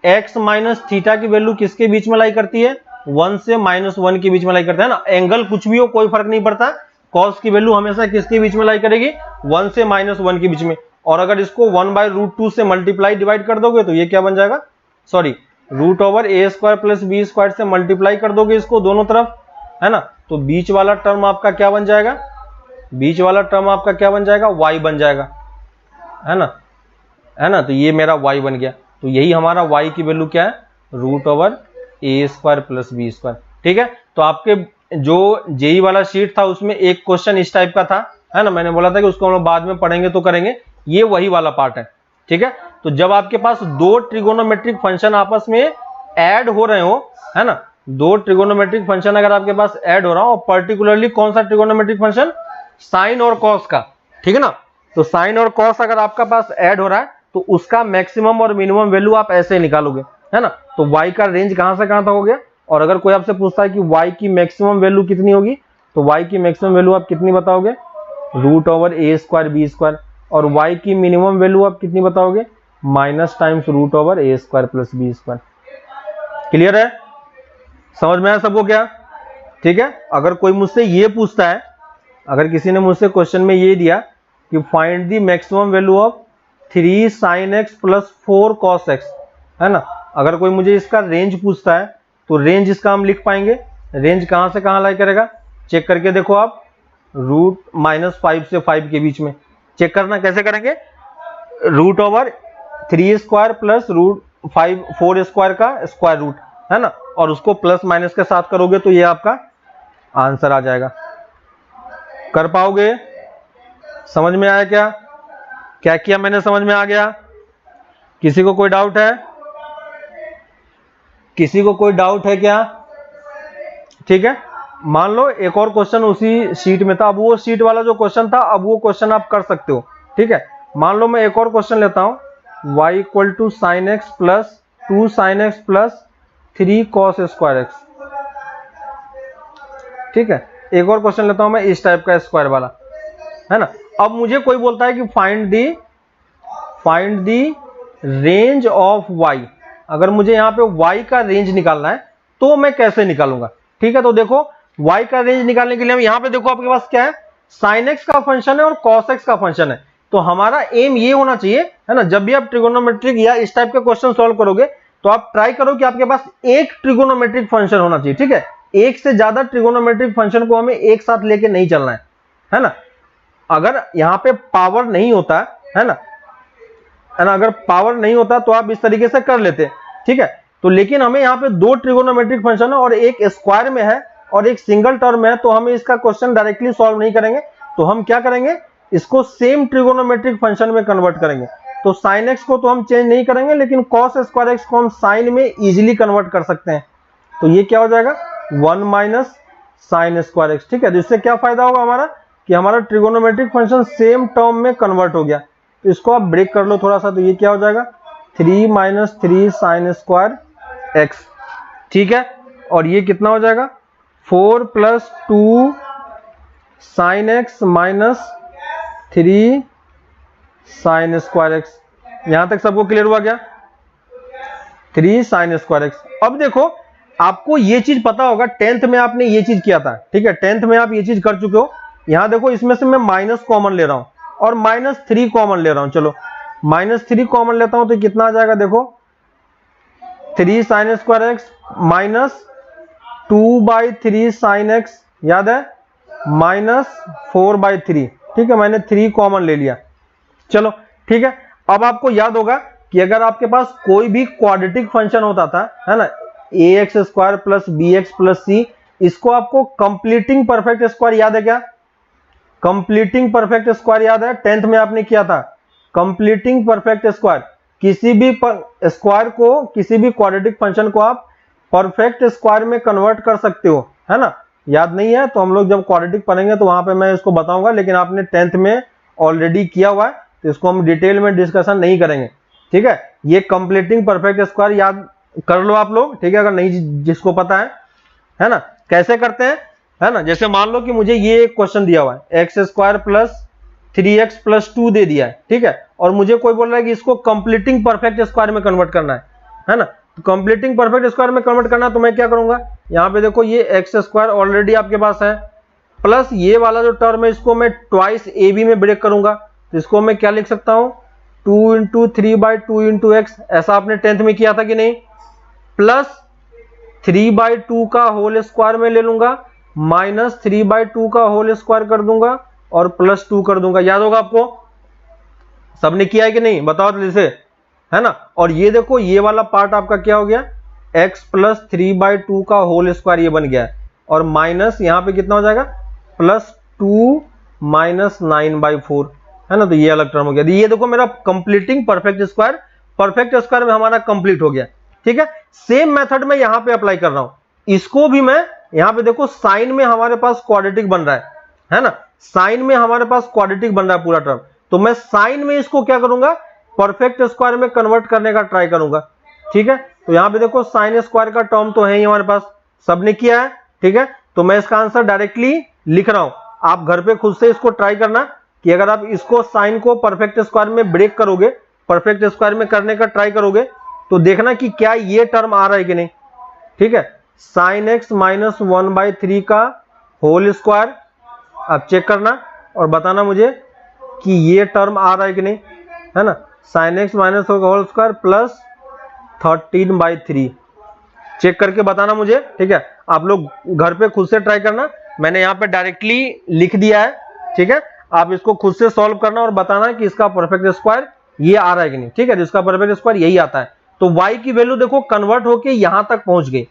x minus theta की वैल्यू किसके बीच में लाई करती है, 1 से -1 के बीच में लाई करता है ना। एंगल कुछ भी हो कोई फर्क नहीं पड़ता, कॉस की वैल्यू हमेशा किसके बीच में लाई करेगी, 1 से -1 के बीच में। और अगर इसको 1/√2 से मल्टीप्लाई डिवाइड कर दोगे तो ये क्या बन जाएगा, सॉरी रूट ओवर ए स्क्वायर प्लस बी स्क्वायर से मल्टीप्लाई कर दोगे इसको दोनों तरफ, है ना। तो बीच वाला टर्म आपका क्या बन जाएगा, बीच वाला टर्म आपका क्या बन जाएगा, y बन जाएगा, है ना, है ना। तो ये मेरा y बन गया। तो यही हमारा y की वैल्यू क्या है, रूट ओवर ए स्क्वायर प्लस बी स्क्वायर, ठीक है। तो आपके जो जेई वाला शीट था उसमें एक क्वेश्चन इस टाइप का था, है ना। मैंने बोला था कि उसको हम लोग बाद में पढ़ेंगे तो करेंगे, ये वही वाला पार्ट है, ठीक है। तो जब आपके पास दो ट्रिगोनोमेट्रिक फंक्शन आपस में ऐड हो रहे हो, है ना, दो ट्रिगोनोमेट्रिक फंक्शन अगर आपके पास ऐड हो रहा हो, और पर्टिकुलरली कौन सा ट्रिगोनोमेट्रिक फंक्शन, साइन और कॉस का, ठीक है ना। तो साइन और कॉस अगर आपका पास ऐड हो रहा है तो उसका मैक्सिमम और मिनिमम वैल्यू आप ऐसे निकालोगे, है ना। तो y का रेंज कहां से कहां तक हो गया। और अगर कोई आपसे पूछता है कि y की मैक्सिमम वैल्यू कितनी होगी, तो y की मैक्सिमम वैल्यू आप कितनी बताओगे, रूट ओवर ए स्क्वायर बी स्क्वायर। और y की मिनिमम वैल्यू आप कितनी बताओगे, माइनस टाइम्स रूट ओवर ए square plus B square. Clear है, समझ में आया सबको क्या, ठीक है। अगर कोई मुझसे ये पूछता है, अगर किसी ने मुझसे क्वेश्चन में ये दिया कि find the maximum value of 3 sin x plus 4 cos x, है ना। अगर कोई मुझे इसका रेंज पूछता है तो रेंज इसका हम लिख पाएंगे, रेंज कहां से कहां लाई करेगा, चेक करके देखो आप, रूट -5 से 5 के बीच में। चेक करना कैसे करेंगे, root over 3 square plus root 4 square का स्क्वायर रूट, है ना, और उसको प्लस माइनस के साथ करोगे तो ये आपका आंसर आ जाएगा। कर पाओगे, समझ में आया क्या, क्या किया मैंने, समझ में आ गया। किसी को कोई डाउट है, किसी को कोई डाउट है क्या, ठीक है। मान लो एक और क्वेश्चन उसी शीट में था, अब वो शीट वाला जो क्वेश्चन था, अब वो क्वेश्चन आप कर सकते हो, ठीक है। मान लो मैं एक और क्वेश्चन लेता हूं, y equal to sine x plus 2 sin x plus 3 cos square x, ठीक है। एक और क्वेश्चन लेता हूं मैं इस टाइप का स्क्वायर वाला, है ना। अब मुझे कोई बोलता है कि find the range of y। अगर मुझे यहां पे y का रेंज निकालना है तो मैं कैसे निकालूंगा, ठीक है। तो देखो y का रेंज निकालने के लिए हम यहां पे देखो आपके पास क्या है, sin x का फंक्शन है और cos x का फंक्शन है। तो हमारा एम ये होना चाहिए, है ना, जब भी आप ट्रिगोनोमेट्रिक या इस टाइप के क्वेश्चन सॉल्व करोगे तो आप ट्राई करो कि आपके पास एक ट्रिगोनोमेट्रिक फंक्शन होना चाहिए, ठीक है। एक से ज्यादा ट्रिगोनोमेट्रिक फंक्शन को हमें एक साथ लेके नहीं चलना है ना। अगर यहाँ पे पावर नहीं होता है ना, अगर पावर नहीं होता तो आप इस तरीके से कर लेते, ठीक है। तो लेकिन हमें यहाँ पे दो ट्रिगोनोमेट्रिक फंक्शन है और एक स्क्वायर में है और एक सिंगल टर्म है, तो हमें इसका क्वेश्चन डायरेक्टली सॉल्व नहीं करेंगे। तो हम क्या करेंगे, इसको सेम ट्रिगोनोमेट्रिक फंक्शन में कन्वर्ट करेंगे। तो साइन एक्स को तो हम चेंज नहीं करेंगे, लेकिन कॉस स्क्वायर एक्स को हम साइन में इजीली कन्वर्ट कर सकते हैं। तो ये क्या हो जाएगा, 1 माइनस साइन स्क्वायर एक्स, ठीक है। तो इससे क्या फायदा होगा हमारा, कि हमारा ट्रिगोनोमेट्रिक फंक्शन सेम टर्म में कन्वर्ट हो गया। तो इसको आप ब्रेक कर लो थोड़ा सा, तो ये क्या हो जाएगा, 3 माइनस 3 साइन स्क्वायर एक्स, ठीक है। और ये कितना हो जाएगा, 4 plus 2 sign x minus 3 sign square x. यहां तक सबको क्लियर हुआ क्या, 3 साइन स्क्वायर एक्स। अब देखो आपको ये चीज पता होगा, 10th में आपने ये चीज किया था, ठीक है, 10th में आप ये चीज कर चुके हो। यहां देखो इसमें से मैं माइनस कॉमन ले रहा हूं और -3 कॉमन ले रहा हूं। चलो -3 कॉमन लेता हूं तो कितना आ जाएगा, देखो 3 sign square x minus 2/3 sine x, याद है, -4/3, ठीक है। मैंने 3 कॉमन ले लिया, चलो ठीक है। अब आपको याद होगा कि अगर आपके पास कोई भी क्वाड्रेटिक फंक्शन होता था, है ना, ax square plus bx plus c, इसको आपको कंप्लीटिंग परफेक्ट स्क्वायर याद है क्या, कंप्लीटिंग परफेक्ट स्क्वायर याद है 10th में आपने किया था। कंप्लीटिंग परफेक्ट स्क्वायर, किसी भी स्क्वायर को, किसी भी क्वाड्रेटिक फंक्शन को आप परफेक्ट स्क्वायर में कन्वर्ट कर सकते हो, है ना। याद नहीं है तो हम लोग जब क्वाड्रेटिक पढ़ेंगे तो वहां पे मैं इसको बताऊंगा, लेकिन आपने 10th में ऑलरेडी किया हुआ है तो इसको हम डिटेल में डिस्कशन नहीं करेंगे, ठीक है। ये कंप्लीटिंग परफेक्ट स्क्वायर याद कर लो आप लोग, ठीक है, अगर नहीं जिसको पता है ना। कैसे करते हैं, है ना। जैसे मान लो कि मुझे ये क्वेश्चन दिया हुआ है x square plus 3x plus 2 दे दिया है, ठीक है, और मुझे कोई बोल रहा है कि इसको कंप्लीटिंग परफेक्ट स्क्वायर में कन्वर्ट करना है ना। तो कंप्लीटिंग परफेक्ट स्क्वायर में कन्वर्ट करना तो मैं क्या करूंगा, यहाँ पे देखो ये एक्स स्क्वायर ऑलरेडी आपके पास है, प्लस ये वाला जो टर्म है इसको मैं ट्वाइस ए बी में ब्रेक करूंगा, तो इसको मैं क्या लिख सकता हूं 2 इंटू 3/2 इंटू एक्स, ऐसा आपने 10th में किया था कि नहीं। प्लस 3/2 का होल स्क्वायर में ले लूंगा, माइनस 3/2 का होल स्क्वायर कर दूंगा और प्लस 2 कर दूंगा। याद होगा आपको, सबने किया है कि नहीं, बताओ जल्दी से, है ना। और ये देखो ये वाला पार्ट आपका क्या हो गया, x प्लस 3/2 का होल स्क्वायर ये बन गया, और माइनस यहाँ पे कितना हो जाएगा प्लस 2 माइनस 9/4, है ना। तो ये अलग टर्म हो गया। तो ये देखो मेरा completing perfect square, perfect square में हमारा कंप्लीट हो गया, ठीक है। सेम मेथड में यहाँ पे अप्लाई कर रहा हूं, इसको भी मैं यहाँ पे देखो साइन में हमारे पास क्वाड्रेटिक बन रहा है ना, साइन में हमारे पास क्वाड्रेटिक बन रहा है पूरा टर्म, तो मैं साइन में इसको क्या करूंगा परफेक्ट स्क्वायर में कन्वर्ट करने का ट्राई करूंगा, ठीक है। तो यहाँ पे देखो साइन स्क्वायर का टर्म तो है ही हमारे पास, सबने किया है, ठीक है। तो मैं इसका आंसर डायरेक्टली लिख रहा हूं, आप घर पे खुद से इसको ट्राई करना कि अगर आप इसको साइन को परफेक्ट स्क्वायर में ब्रेक करोगे, परफेक्ट स्क्वायर में करने का ट्राई करोगे, तो देखना कि क्या ये टर्म आ रहा है कि नहीं, ठीक है। साइन एक्स माइनस 1/3 का होल स्क्वायर, आप चेक करना और बताना मुझे कि ये टर्म आ रहा है कि नहीं, है ना। Sine x minus whole square plus 13/3, चेक करके बताना मुझे, ठीक है। आप लोग घर पे खुद से ट्राई करना, मैंने यहाँ पे डायरेक्टली लिख दिया है, ठीक है। आप इसको खुद से सॉल्व करना और बताना कि इसका परफेक्ट स्क्वायर ये आ रहा है कि नहीं, ठीक है। जिसका परफेक्ट स्क्वायर यही आता है, तो y की वैल्यू देखो कन्वर्ट होके यहां तक पहुंच गई,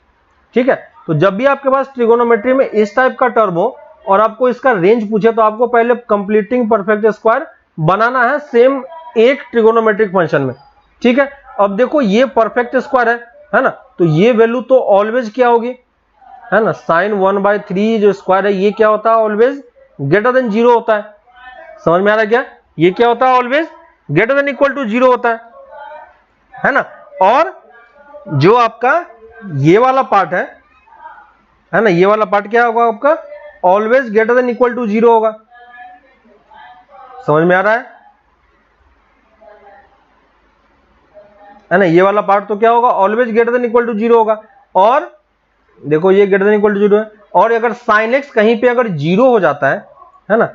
ठीक है। तो जब भी आपके पास ट्रिगोनोमेट्री में इस टाइप का टर्म हो और आपको इसका रेंज पूछे, तो आपको पहले कंप्लीटिंग परफेक्ट स्क्वायर बनाना है सेम एक ट्रिगोनोमेट्रिक फंक्शन में, ठीक है। अब देखो ये परफेक्ट स्क्वायर है ना, तो ये वैल्यू तो ऑलवेज क्या होगी, है ना, साइन 1/3 जो स्क्वायर है ये क्या होता है ऑलवेज ग्रेटर देन 0 होता है। समझ में आ रहा है क्या, ये क्या होता है always greater than equal to 0 होता है ना। और जो आपका ये वाला पार्ट है ना, ये वाला पार्ट क्या होगा आपका always greater than equal to 0 होगा। समझ में आ रहा है ना, ये वाला पार्ट तो क्या होगा always greater than equal to 0 होगा। और देखो ये ग्रेटर देन इक्वल टू 0 है, और अगर साइन एक्स कहीं पे अगर 0 हो जाता है ना,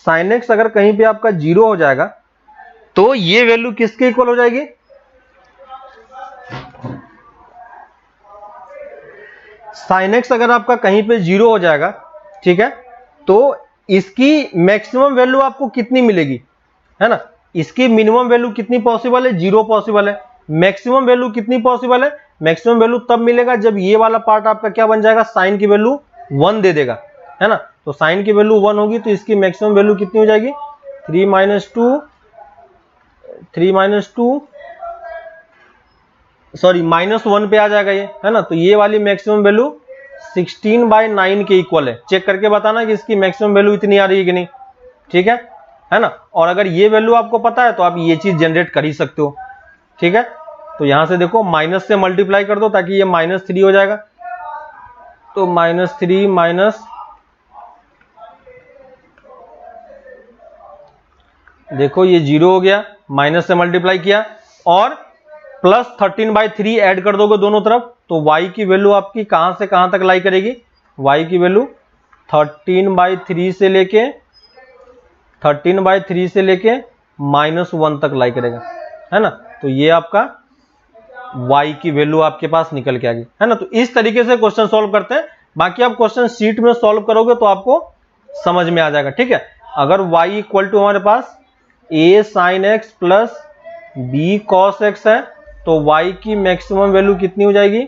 साइन एक्स अगर कहीं पे आपका 0 हो जाएगा तो ये वैल्यू किसके इक्वल हो जाएगी, साइन एक्स अगर आपका कहीं पे 0 हो जाएगा, ठीक है, तो इसकी मैक्सिमम वैल्यू आपको कितनी मिलेगी, है ना। इसकी मिनिमम वैल्यू कितनी पॉसिबल है, 0 पॉसिबल है। मैक्सिमम वैल्यू कितनी पॉसिबल है, मैक्सिमम वैल्यू तब मिलेगा जब ये वाला पार्ट आपका क्या बन जाएगा, साइन की वैल्यू 1 दे देगा, है ना। तो साइन की वैल्यू 1 होगी तो इसकी मैक्सिमम वैल्यू कितनी हो जाएगी 3 सॉरी -1 पे आ जाएगा ये, है ना। तो ये वाली मैक्सिमम वैल्यू 16/9 के इक्वल है। चेक करके बताना कि इसकी मैक्सिमम वैल्यू इतनी आ रही है कि नहीं, ठीक है ना। और अगर ये वैल्यू आपको पता है तो आप ये चीज जनरेट कर ही सकते हो, ठीक है। तो यहां से देखो माइनस से मल्टीप्लाई कर दो ताकि ये -3 हो जाएगा, तो -3 माइनस, देखो ये 0 हो गया, माइनस से मल्टीप्लाई किया, और प्लस 13/3 ऐड कर दोगे दोनों तरफ, तो y की वैल्यू आपकी कहां से कहां तक लाई करेगी, y की वैल्यू 13/3 से लेके -1 तक लाई करेगा, है ना। तो ये आपका y की वैल्यू आपके पास निकल के आ गई, है ना। तो इस तरीके से क्वेश्चन सॉल्व करते हैं। बाकी आप क्वेश्चन शीट में सॉल्व करोगे तो आपको समझ में आ जाएगा, ठीक है। अगर y इक्वल टू हमारे पास a sin x plus b cos x है, तो y की मैक्सिमम वैल्यू कितनी हो जाएगी,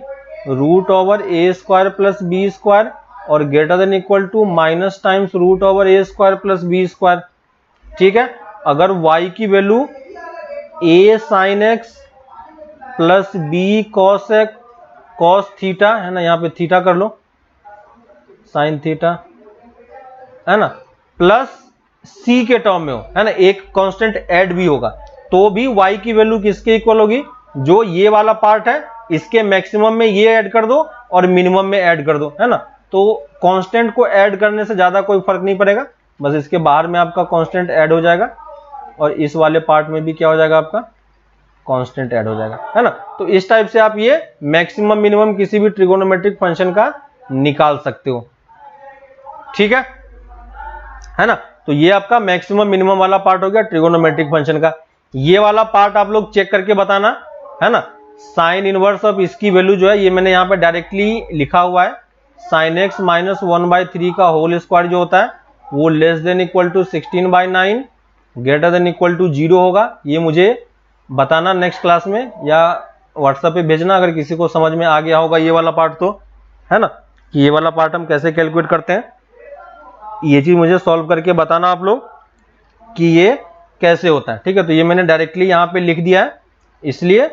√a² प्लस b² और greater than equal to minus times root over A square plus B square. ठीक है, अगर y की value a sine x plus B cos x cos theta है ना, यहाँ पे थीटा कर लो, साइन थीटा है ना, प्लस c के टर्म में हो, है ना, एक कांस्टेंट ऐड भी होगा, तो भी y की वैल्यू किसके इक्वल होगी, जो ये वाला पार्ट है इसके मैक्सिमम में ये ऐड कर दो और मिनिमम में ऐड कर दो, है ना। तो कांस्टेंट को ऐड करने से ज्यादा कोई फर्क नहीं पड़ेगा, बस इसके बाहर में आपका कांस्टेंट ऐड हो जाएगा और इस वाले पार्ट में भी क्या हो जाएगा, आपका कांस्टेंट ऐड हो जाएगा, है ना। तो इस टाइप से आप ये मैक्सिमम मिनिमम किसी भी ट्रिगोनोमेट्रिक फंक्शन का निकाल सकते हो। ठीक है ना। तो ये आपका मैक्सिमम मिनिमम वाला पार्ट हो गया ट्रिगोनोमेट्रिक फंक्शन का। ये वाला पार्ट आप लोग चेक करके बताना, है ना। साइन इनवर्स ऑफ इसकी वैल्यू जो है ये मैंने यहाँ पे डायरेक्टली लिखा हुआ है, साइन एक्स माइनस 1/3 का होल स्क्वायर जो होता है वो less than equal to 16/9 greater than equal to 0 होगा। ये मुझे बताना नेक्स्ट क्लास में या व्हाट्सएप पे भेजना अगर किसी को समझ में आ गया होगा ये वाला पार्ट, तो है ना, कि ये वाला पार्ट हम कैसे कैलकुलेट करते हैं, ये चीज मुझे सॉल्व करके बताना आप लोग कि ये कैसे होता है। ठीक है, तो ये मैंने डायरेक्टली यहाँ पे लिख दिया है, इसलिए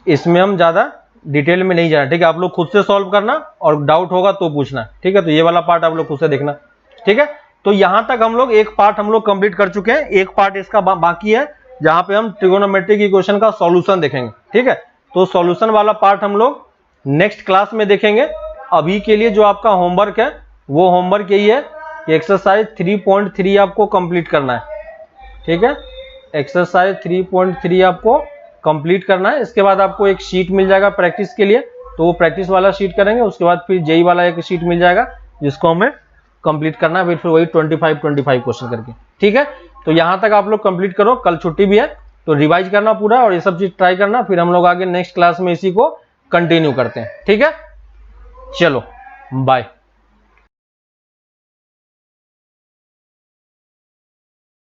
इसमें हम ज्यादा डिटेल में नहीं जाना। ठीक है, आप लोग खुद से सॉल्व करना और डाउट होगा तो पूछना। ठीक है, तो ये वाला पार्ट आप लोग खुद से देखना। ठीक है, तो यहां तक हम लोग एक पार्ट हम लोग कंप्लीट कर चुके हैं, एक पार्ट इसका बाकी है जहां पे हम ट्रिगोनोमेट्रिक इक्वेशन का सॉल्यूशन देखेंगे। ठीक है, तो सॉल्यूशन वाला पार्ट हम लोग नेक्स्ट क्लास में देखेंगे। अभी के लिए जो आपका होमवर्क है वो होमवर्क यही है कि एक्सरसाइज 3.3 आपको कंप्लीट करना है। ठीक है, एक्सरसाइज 3.3 आपको कंप्लीट करना है। इसके बाद आपको एक शीट मिल जाएगा प्रैक्टिस के लिए, तो वो प्रैक्टिस वाला शीट करेंगे। उसके बाद फिर जेई वाला एक शीट मिल जाएगा जिसको हमें कंप्लीट करना है, फिर वही 25 क्वेश्चन करके। ठीक है, तो यहां तक आप लोग कंप्लीट करो, कल छुट्टी भी है तो रिवाइज करना पूरा और ये सब चीज ट्राई करना, फिर हम लोग आगे नेक्स्ट क्लास में इसी को कंटिन्यू करते हैं। ठीक है, चलो बाय।